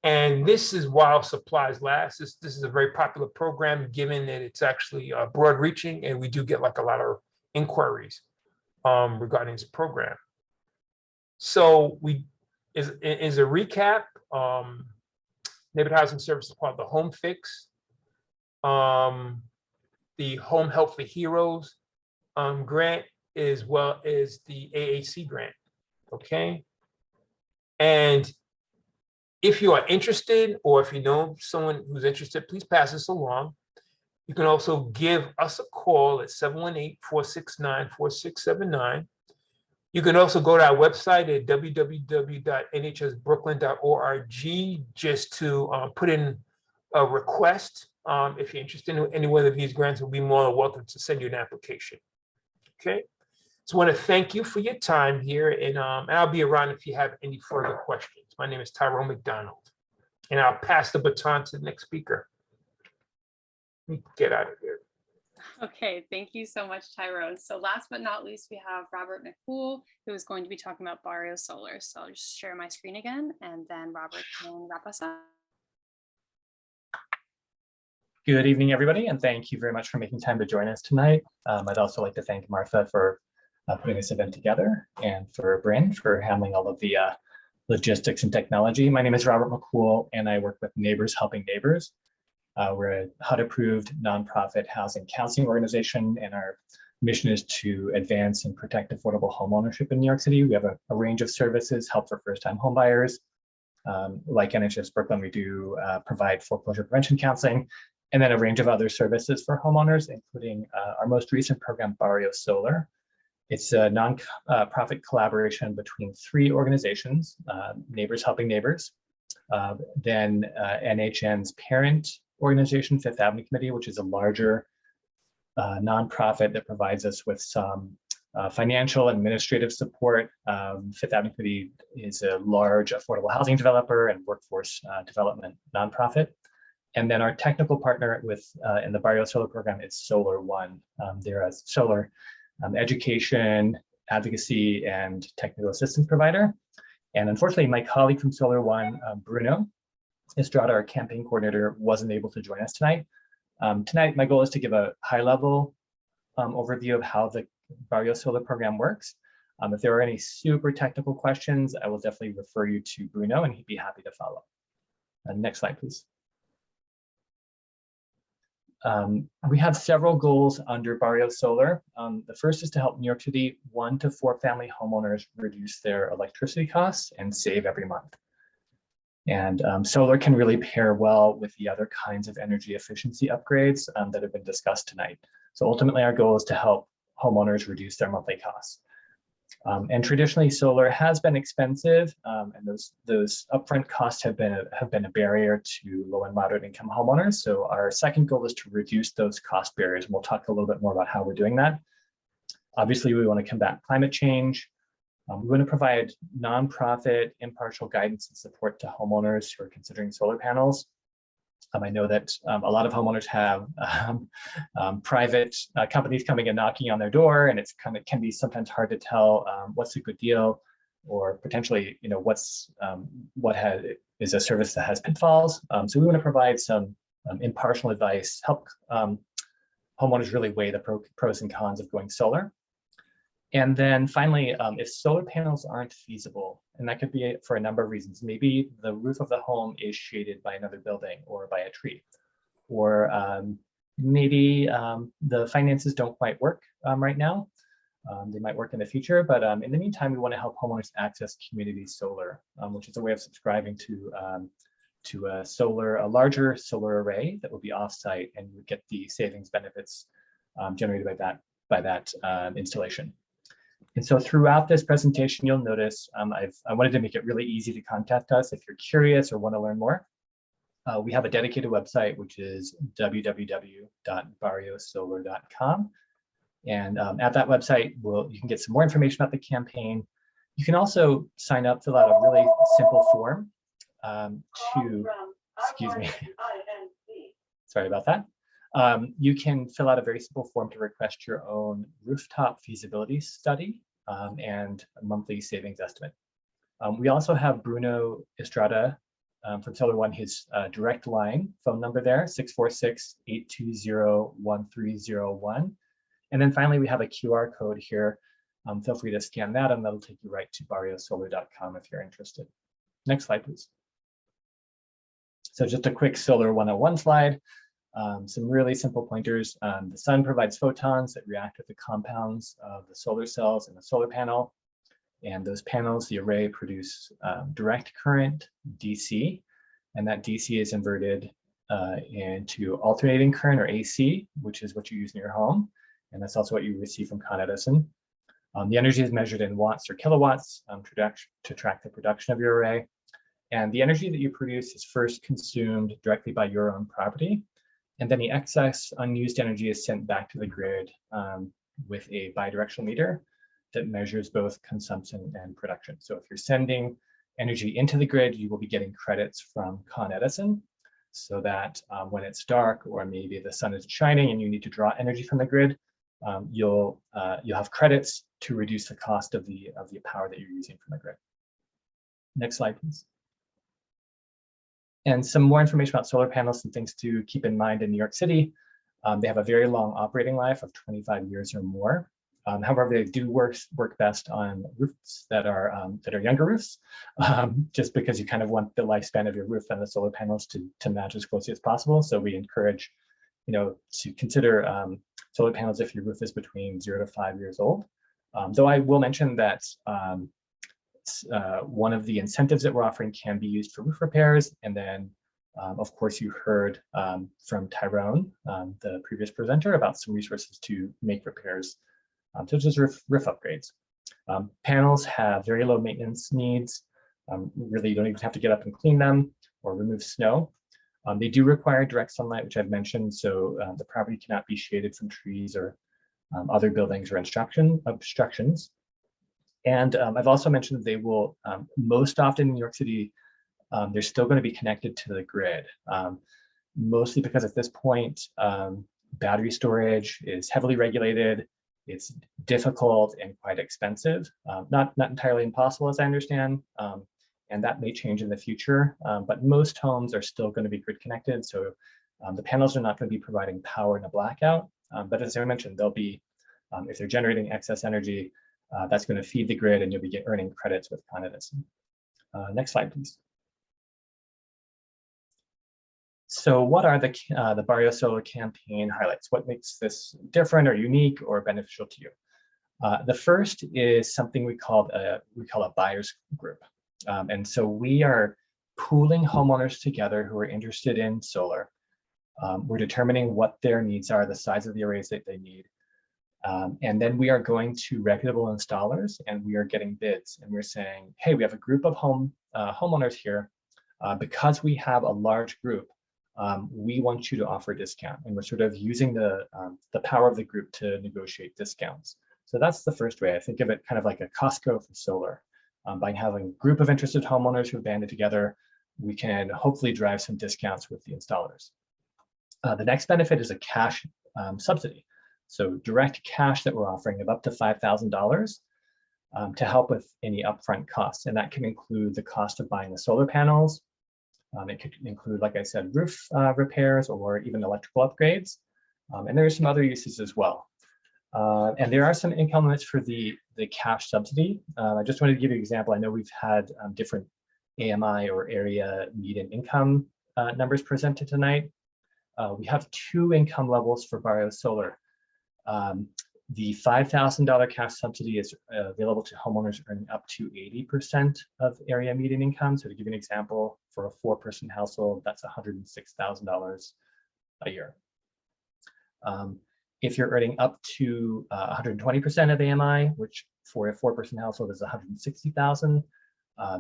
And this is while supplies last. This is a very popular program, given that it's actually broad reaching, and we do get like a lot of inquiries regarding this program. So as a recap, neighborhood housing service is called the Home Fix, the Home Help for Heroes grant, as well as the AAC grant. Okay. And if you are interested, or if you know someone who's interested, please pass this along. You can also give us a call at 718-469-4679. You can also go to our website at www.nhsbrooklyn.org just to put in a request. If you're interested in any one of these grants, we'll be more than welcome to send you an application. Okay. So I want to thank you for your time here, and I'll be around if you have any further questions. My name is Tyrone McDonald, and I'll pass the baton to the next speaker. Let me get out of here. Okay, thank you so much, Tyrone. So last but not least, we have Robert McCool, who is going to be talking about Barrio Solar. So I'll just share my screen again, and then Robert can wrap us up. Good evening, everybody, and thank you very much for making time to join us tonight. I'd also like to thank Martha for putting this event together, and for Bryn for handling all of the logistics and technology. My name is Robert McCool, and I work with Neighbors Helping Neighbors. We're a HUD-approved nonprofit housing counseling organization, and our mission is to advance and protect affordable homeownership in New York City. We have a range of services, help for first-time homebuyers. Like NHS Brooklyn, we do provide foreclosure prevention counseling, and then a range of other services for homeowners, including our most recent program, Barrio Solar. It's a non-profit collaboration between 3 organizations, Neighbors Helping Neighbors, then NHN's parent organization, Fifth Avenue Committee, which is a larger nonprofit that provides us with some financial and administrative support. Fifth Avenue Committee is a large affordable housing developer and workforce development nonprofit. And then our technical partner in the Barrio Solar program is Solar One. They're a solar education, advocacy, and technical assistance provider. And unfortunately, my colleague from Solar One, Bruno Estrada, our campaign coordinator, wasn't able to join us tonight. Tonight, my goal is to give a high-level overview of how the Barrio Solar program works. If there are any super technical questions, I will definitely refer you to Bruno, and he'd be happy to follow. Next slide, please. We have several goals under Barrio Solar. The first is to help New York City 1 to 4 family homeowners reduce their electricity costs and save every month. And solar can really pair well with the other kinds of energy efficiency upgrades that have been discussed tonight. So ultimately, our goal is to help homeowners reduce their monthly costs. And traditionally, solar has been expensive, and those upfront costs have been a barrier to low and moderate income homeowners. So our second goal is to reduce those cost barriers, and we'll talk a little bit more about how we're doing that. Obviously, we want to combat climate change. We want to provide nonprofit, impartial guidance and support to homeowners who are considering solar panels. I know that a lot of homeowners have private companies coming and knocking on their door, and can be sometimes hard to tell what's a good deal, or potentially, what is a service that has pitfalls. So we want to provide some impartial advice, help homeowners really weigh the pros and cons of going solar. And then finally, if solar panels aren't feasible, and that could be for a number of reasons, maybe the roof of the home is shaded by another building or by a tree, or maybe the finances don't quite work right now. They might work in the future, but in the meantime, we want to help homeowners access community solar, which is a way of subscribing to a larger solar array that will be offsite, and you would get the savings benefits generated by that installation. And so throughout this presentation, you'll notice I wanted to make it really easy to contact us if you're curious or want to learn more. We have a dedicated website, which is www.barriosolar.com. And at that website, you can get some more information about the campaign. You can also sign up, fill out a really simple form excuse me, sorry about that. You can fill out a very simple form to request your own rooftop feasibility study and a monthly savings estimate. We also have Bruno Estrada from Solar One, his direct line phone number there, 646-820-1301. And then finally, we have a QR code here. Feel free to scan that, and that'll take you right to barriosolar.com if you're interested. Next slide, please. So just a quick Solar 101 slide. Some really simple pointers. The sun provides photons that react with the compounds of the solar cells in the solar panel. And those panels, the array, produce direct current, DC. And that DC is inverted into alternating current, or AC, which is what you use in your home. And that's also what you receive from Con Edison. The energy is measured in watts or kilowatts to track the production of your array. And the energy that you produce is first consumed directly by your own property. And then the excess unused energy is sent back to the grid with a bidirectional meter that measures both consumption and production. So if you're sending energy into the grid, you will be getting credits from Con Edison, so that when it's dark, or maybe the sun is shining and you need to draw energy from the grid, you'll have credits to reduce the cost of the power that you're using from the grid. Next slide, please. And some more information about solar panels and things to keep in mind in New York City. They have a very long operating life of 25 years or more. However, they do work best on roofs that are younger roofs, just because you kind of want the lifespan of your roof and the solar panels to match as closely as possible. So we encourage, to consider solar panels if your roof is between 0 to 5 years old. Though I will mention that one of the incentives that we're offering can be used for roof repairs. And then, of course, you heard from Tyrone, the previous presenter, about some resources to make repairs, such as roof upgrades. Panels have very low maintenance needs. Really, you don't even have to get up and clean them or remove snow. They do require direct sunlight, which I've mentioned, so the property cannot be shaded from trees or other buildings or obstructions. And I've also mentioned they will, most often in New York City, they're still going to be connected to the grid, mostly because at this point, battery storage is heavily regulated. It's difficult and quite expensive, not entirely impossible, as I understand, and that may change in the future, but most homes are still going to be grid connected. So the panels are not going to be providing power in a blackout, but as I mentioned, they'll be, if they're generating excess energy, that's going to feed the grid, and you'll be earning credits with Con Edison. Next slide, please. So what are the Barrio Solar campaign highlights? What makes this different or unique or beneficial to you? The first is something we call a buyers group. And so we are pooling homeowners together who are interested in solar. We're determining what their needs are, the size of the arrays that they need. And then we are going to reputable installers and we are getting bids, and we're saying, hey, we have a group of homeowners here. Because we have a large group, we want you to offer a discount. And we're sort of using the power of the group to negotiate discounts. So that's the first way. I think of it kind of like a Costco for solar. By having a group of interested homeowners who have banded together, we can hopefully drive some discounts with the installers. The next benefit is a cash subsidy. So direct cash that we're offering of up to $5,000 to help with any upfront costs. And that can include the cost of buying the solar panels. It could include, like I said, roof repairs or even electrical upgrades. And there are some other uses as well. And there are some income limits for the cash subsidy. I just wanted to give you an example. I know we've had different AMI or area median income numbers presented tonight. We have 2 income levels for Barrio Solar. The $5,000 cash subsidy is available to homeowners earning up to 80% of area median income. So to give you an example, for a 4-person household, that's $106,000 a year. If you're earning up to 120% of AMI, which for a 4-person household is $160,000,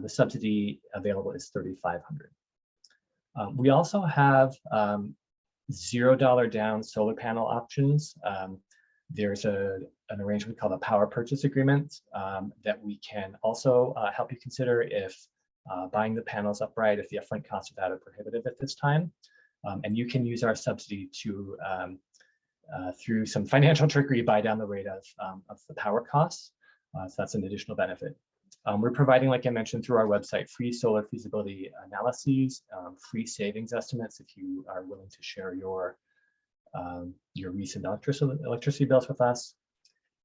the subsidy available is $3,500. We also have $0 down solar panel options. There's an arrangement called a power purchase agreement that we can also help you consider if buying the panels upright, if the upfront costs of that are prohibitive at this time. And you can use our subsidy to, through some financial trickery, buy down the rate of the power costs. So that's an additional benefit. We're providing, like I mentioned, through our website, free solar feasibility analyses, free savings estimates if you are willing to share your recent electricity bills with us.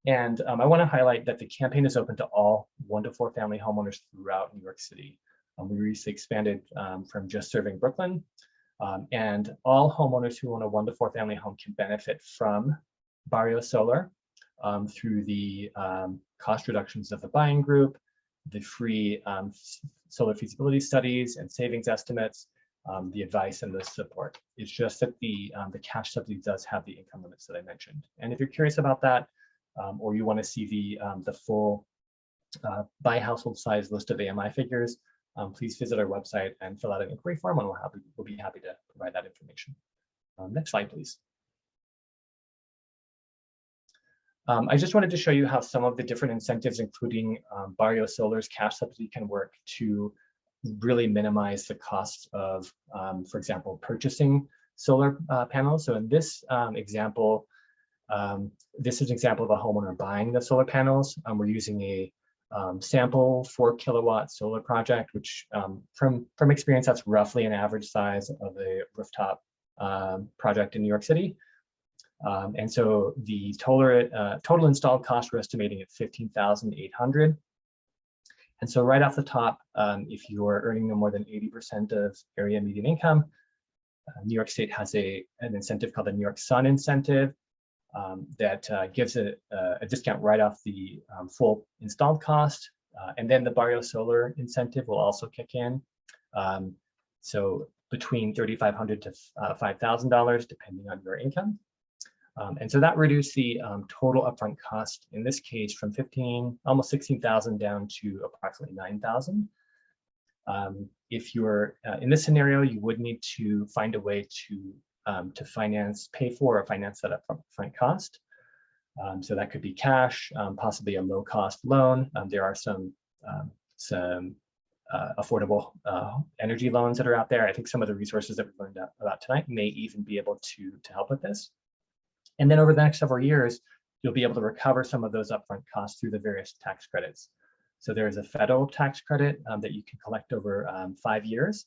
And I want to highlight that the campaign is open to all 1 to 4 family homeowners throughout New York City. We recently expanded from just serving Brooklyn, and all homeowners who own a 1 to 4 family home can benefit from Barrio Solar through the cost reductions of the buying group, the free solar feasibility studies and savings estimates, the advice and the support. It's just that the cash subsidy does have the income limits that I mentioned. And if you're curious about that, or you want to see the full by household size list of AMI figures, please visit our website and fill out an inquiry form, and we'll be happy to provide that information. Next slide, please. I just wanted to show you how some of the different incentives, including Barrio Solar's cash subsidy, can work to really minimize the cost of, for example, purchasing solar panels. So in this example, this is an example of a homeowner buying the solar panels. We're using a sample 4 kilowatt solar project, which from experience, that's roughly an average size of a rooftop project in New York City. And so the total installed cost we're estimating at $15,800. And so right off the top, if you're earning no more than 80% of area median income, New York State has an incentive called the New York Sun incentive that gives a discount right off the full installed cost. And then the Barrio Solar incentive will also kick in. So between $3,500 to $5,000, depending on your income. And so that reduced the total upfront cost in this case from almost 16,000 down to approximately 9,000. If you're in this scenario, you would need to find a way to pay for or finance that upfront cost. So that could be cash, possibly a low cost loan. There are some affordable energy loans that are out there. I think some of the resources that we've learned about tonight may even be able to help with this. And then over the next several years, you'll be able to recover some of those upfront costs through the various tax credits. So there is a federal tax credit that you can collect over 5 years.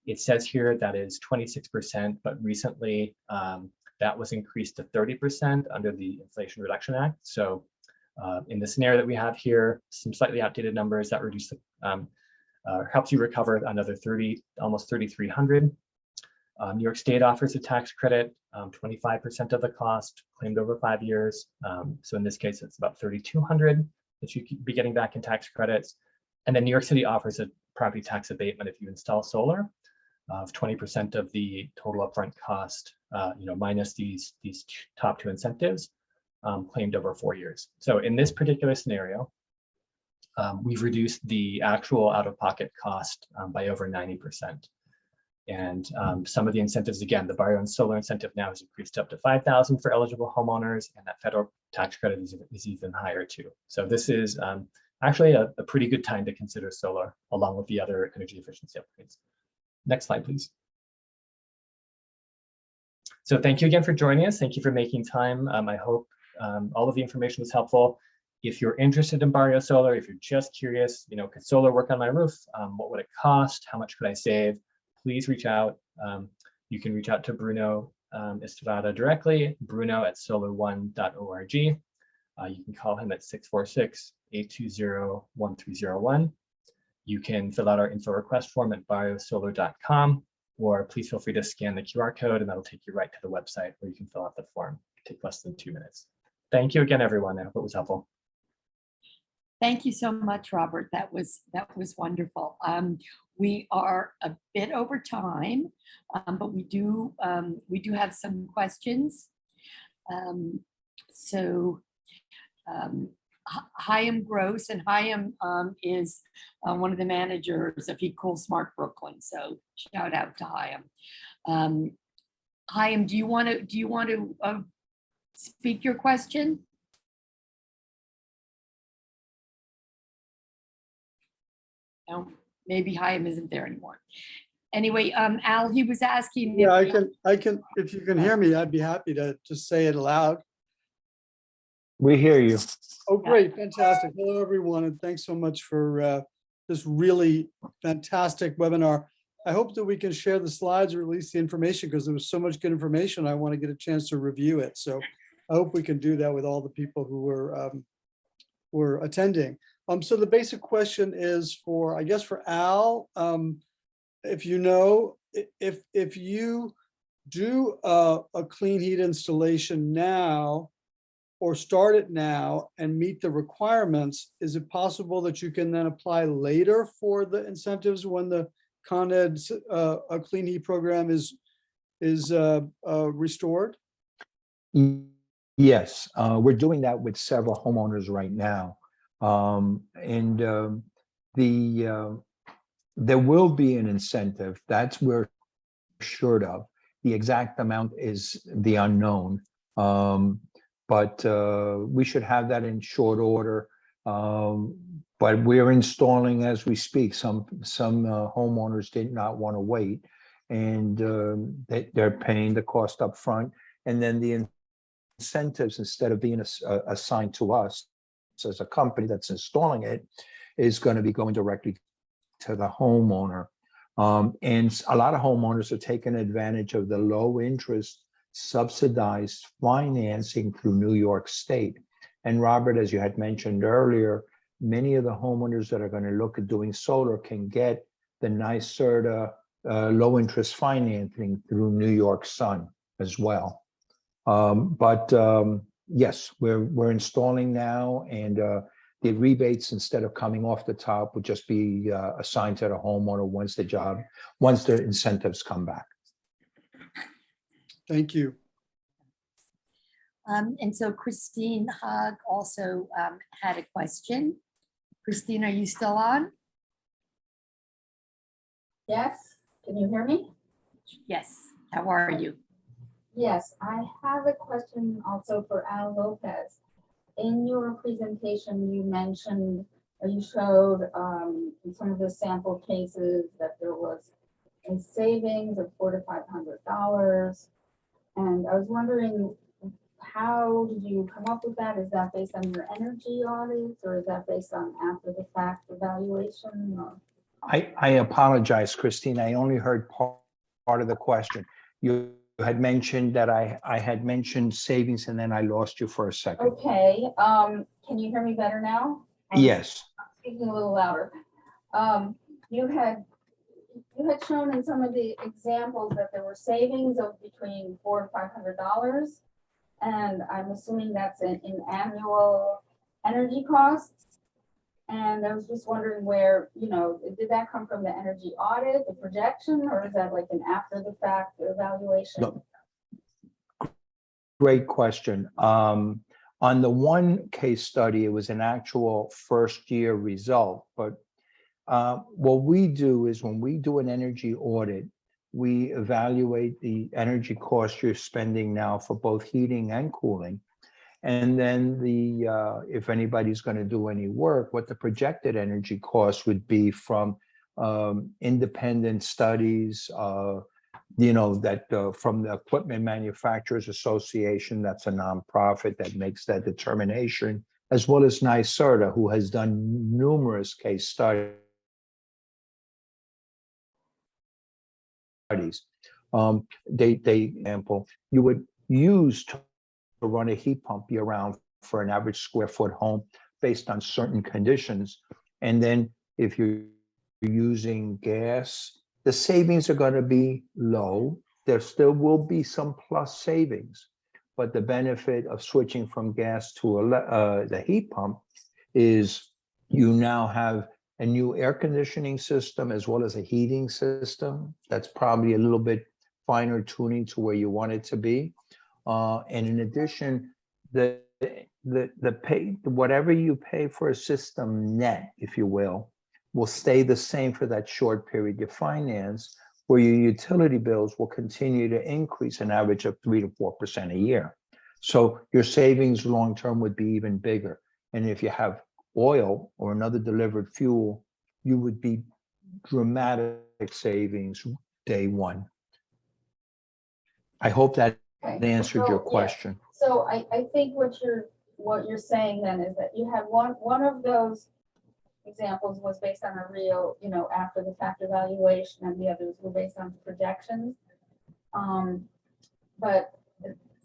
It says here that is 26%, but recently that was increased to 30% under the Inflation Reduction Act. So in the scenario that we have here, some slightly outdated numbers that reduce the, helps you recover another almost 3,300. New York State offers a tax credit, 25% of the cost claimed over 5 years. So in this case, it's about 3,200 that you could be getting back in tax credits. And then New York City offers a property tax abatement if you install solar of 20% of the total upfront cost, minus these top two incentives claimed over 4 years. So in this particular scenario, we've reduced the actual out-of-pocket cost by over 90%. And some of the incentives, again, the Barrio and Solar incentive now is increased up to $5,000 for eligible homeowners, and that federal tax credit is even higher too. So this is actually a pretty good time to consider solar along with the other energy efficiency upgrades. Next slide, please. So thank you again for joining us. Thank you for making time. I hope all of the information was helpful. If you're interested in Barrio Solar, if you're just curious, could solar work on my roof? What would it cost? How much could I save? Please reach out. You can reach out to Bruno Estrada directly, bruno@solar1.org. You can call him at 646-820-1301. You can fill out our info request form at barriosolar.com, or please feel free to scan the QR code and that'll take you right to the website where you can fill out the form. It'll take less than 2 minutes. Thank you again, everyone. I hope it was helpful. Thank you so much, Robert. That was wonderful. We are a bit over time, but we do have some questions. Chaim Gross, and Chaim is one of the managers of Heat Cool Smart Brooklyn. So shout out to Chaim. Chaim, do you want to speak your question? No, maybe Chaim isn't there anymore. Anyway, Al, he was asking. Yeah, I can. If you can hear me, I'd be happy to just say it aloud. We hear you. Oh, great. Fantastic. Hello, everyone. And thanks so much for this really fantastic webinar. I hope that we can share the slides or at least the information, because there was so much good information. I want to get a chance to review it. So I hope we can do that with all the people who were attending. So the basic question is for, I guess, for Al. If you know, if you do a clean heat installation now, or start it now and meet the requirements, is it possible that you can then apply later for the incentives when the Con Ed clean heat program is restored? Yes, we're doing that with several homeowners right now. There will be an incentive. That's we're sure of. The exact amount is the unknown. But we should have that in short order. But we're installing as we speak. Some homeowners did not want to wait, and they're paying the cost up front. And then the incentives, instead of being assigned to us as a company that's installing it, is going to be going directly to the homeowner. And a lot of homeowners are taking advantage of the low interest subsidized financing through New York State. And Robert, as you had mentioned earlier, many of the homeowners that are going to look at doing solar can get the NYSERDA low interest financing through New York Sun as well. Yes, we're installing now, and the rebates, instead of coming off the top, would just be assigned to the homeowner once the incentives come back. Thank you. And so Christine Haag also had a question. Christine, are you still on? Yes, can you hear me? Yes, how are you? Yes, I have a question also for Al Lopez. In your presentation, you mentioned, or you showed in some of the sample cases that there was a savings of $400 to $500. And I was wondering, how did you come up with that? Is that based on your energy audits, or is that based on after the fact evaluation? Or? I apologize, Christine. I only heard part of the question. You had mentioned that I had mentioned savings, and then I lost you for a second. Okay. Can you hear me better now? Yes. Speaking a little louder. You had shown in some of the examples that there were savings of between $400 to $500, and I'm assuming that's in annual energy costs. And I was just wondering where, did that come from the energy audit, the projection, or is that like an after the fact evaluation? No. Great question. On the one case study, it was an actual first year result, but what we do is when we do an energy audit, we evaluate the energy cost you're spending now for both heating and cooling. And then if anybody's going to do any work, what the projected energy cost would be from independent studies, that from the Equipment Manufacturers Association, that's a nonprofit that makes that determination, as well as NYSERDA, who has done numerous case studies. Example, you would use to run a heat pump year round for an average square foot home based on certain conditions. And then if you're using gas, the savings are going to be low. There still will be some plus savings, but the benefit of switching from gas to the heat pump is you now have a new air conditioning system as well as a heating system that's probably a little bit finer tuning to where you want it to be. And in addition, the pay, whatever you pay for a system net, if you will stay the same for that short period you finance, where your utility bills will continue to increase an average of 3 to 4% a year. So your savings long-term would be even bigger. And if you have oil or another delivered fuel, you would be dramatic savings day one. I hope that answered your question. Yes. So I think what you're saying then is that you have one of those examples was based on a real, after the fact evaluation, and the others were based on projections. But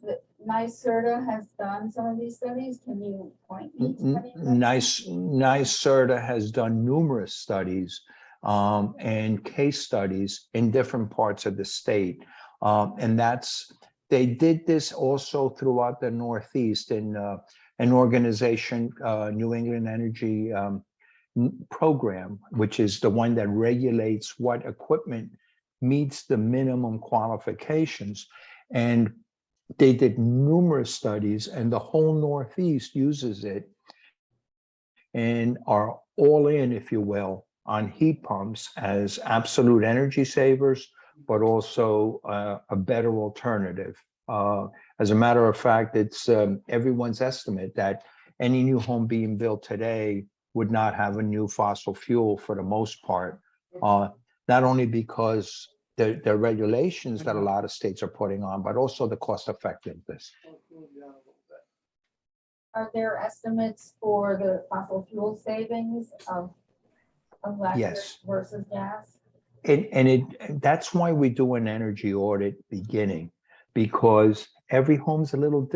the NYSERDA has done some of these studies. Can you point me to any of them? NYSERDA has done numerous studies and case studies in different parts of the state. And they did this also throughout the Northeast in an organization, New England Energy Program, which is the one that regulates what equipment meets the minimum qualifications. And they did numerous studies, and the whole Northeast uses it and are all in, if you will, on heat pumps as absolute energy savers, but also a better alternative. As a matter of fact, it's everyone's estimate that any new home being built today would not have a new fossil fuel for the most part, not only because the regulations that a lot of states are putting on, but also the cost effectiveness. Are there estimates for the fossil fuel savings of electric Yes. versus gas? That's why we do an energy audit beginning, because every home's a little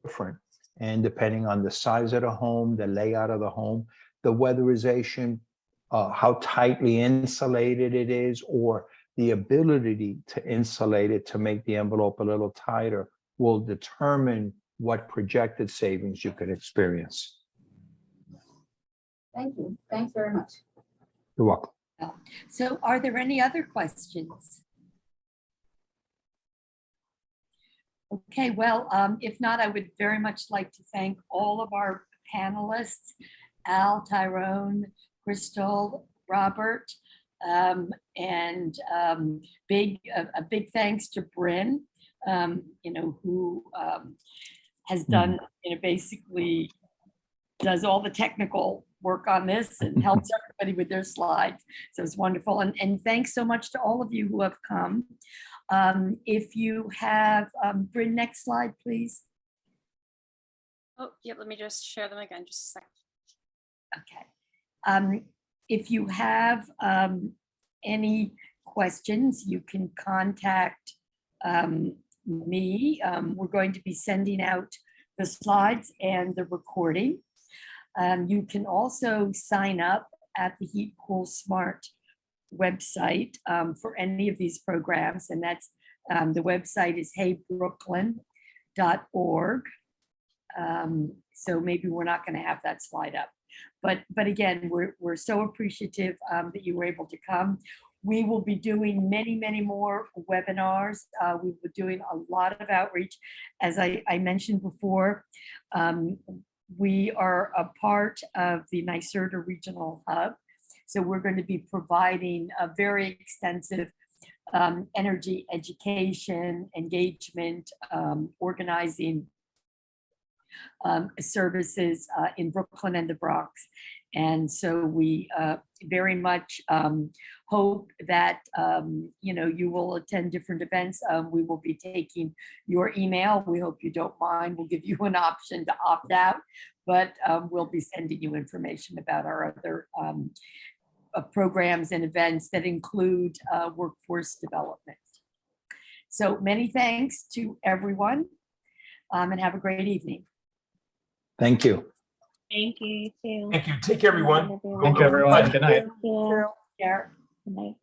different. And depending on the size of the home, the layout of the home, the weatherization, how tightly insulated it is, or the ability to insulate it to make the envelope a little tighter will determine what projected savings you could experience. Thank you. Thanks very much. You're welcome. So are there any other questions? Okay, well, if not, I would very much like to thank all of our panelists, Al, Tyrone, Crystal, Robert, and a big thanks to Bryn, who has done, basically does all the technical work on this and helps everybody with their slides. So it's wonderful. And thanks so much to all of you who have come. If you have, Bryn, next slide, please. Oh, yeah, let me just share them again, just a second. Okay. If you have any questions, you can contact me. We're going to be sending out the slides and the recording. You can also sign up at the Heat Cool Smart website for any of these programs, and that's the website is heybrooklyn.org. So maybe we're not going to have that slide up. But again, we're so appreciative that you were able to come. We will be doing many more webinars. We will be doing a lot of outreach. As I mentioned before, we are a part of the NYSERDA Regional Hub. So we're going to be providing a very extensive energy education, engagement, organizing services in Brooklyn and the Bronx. And so we very much hope that you will attend different events. We will be taking your email. We hope you don't mind. We'll give you an option to opt out, but we'll be sending you information about our other programs and events that include workforce development. So many thanks to everyone, and have a great evening. Thank you. Thank you, you too. Thank you. Take care, everyone. Thank you, everyone. Good night. Thank you. Care. Good night.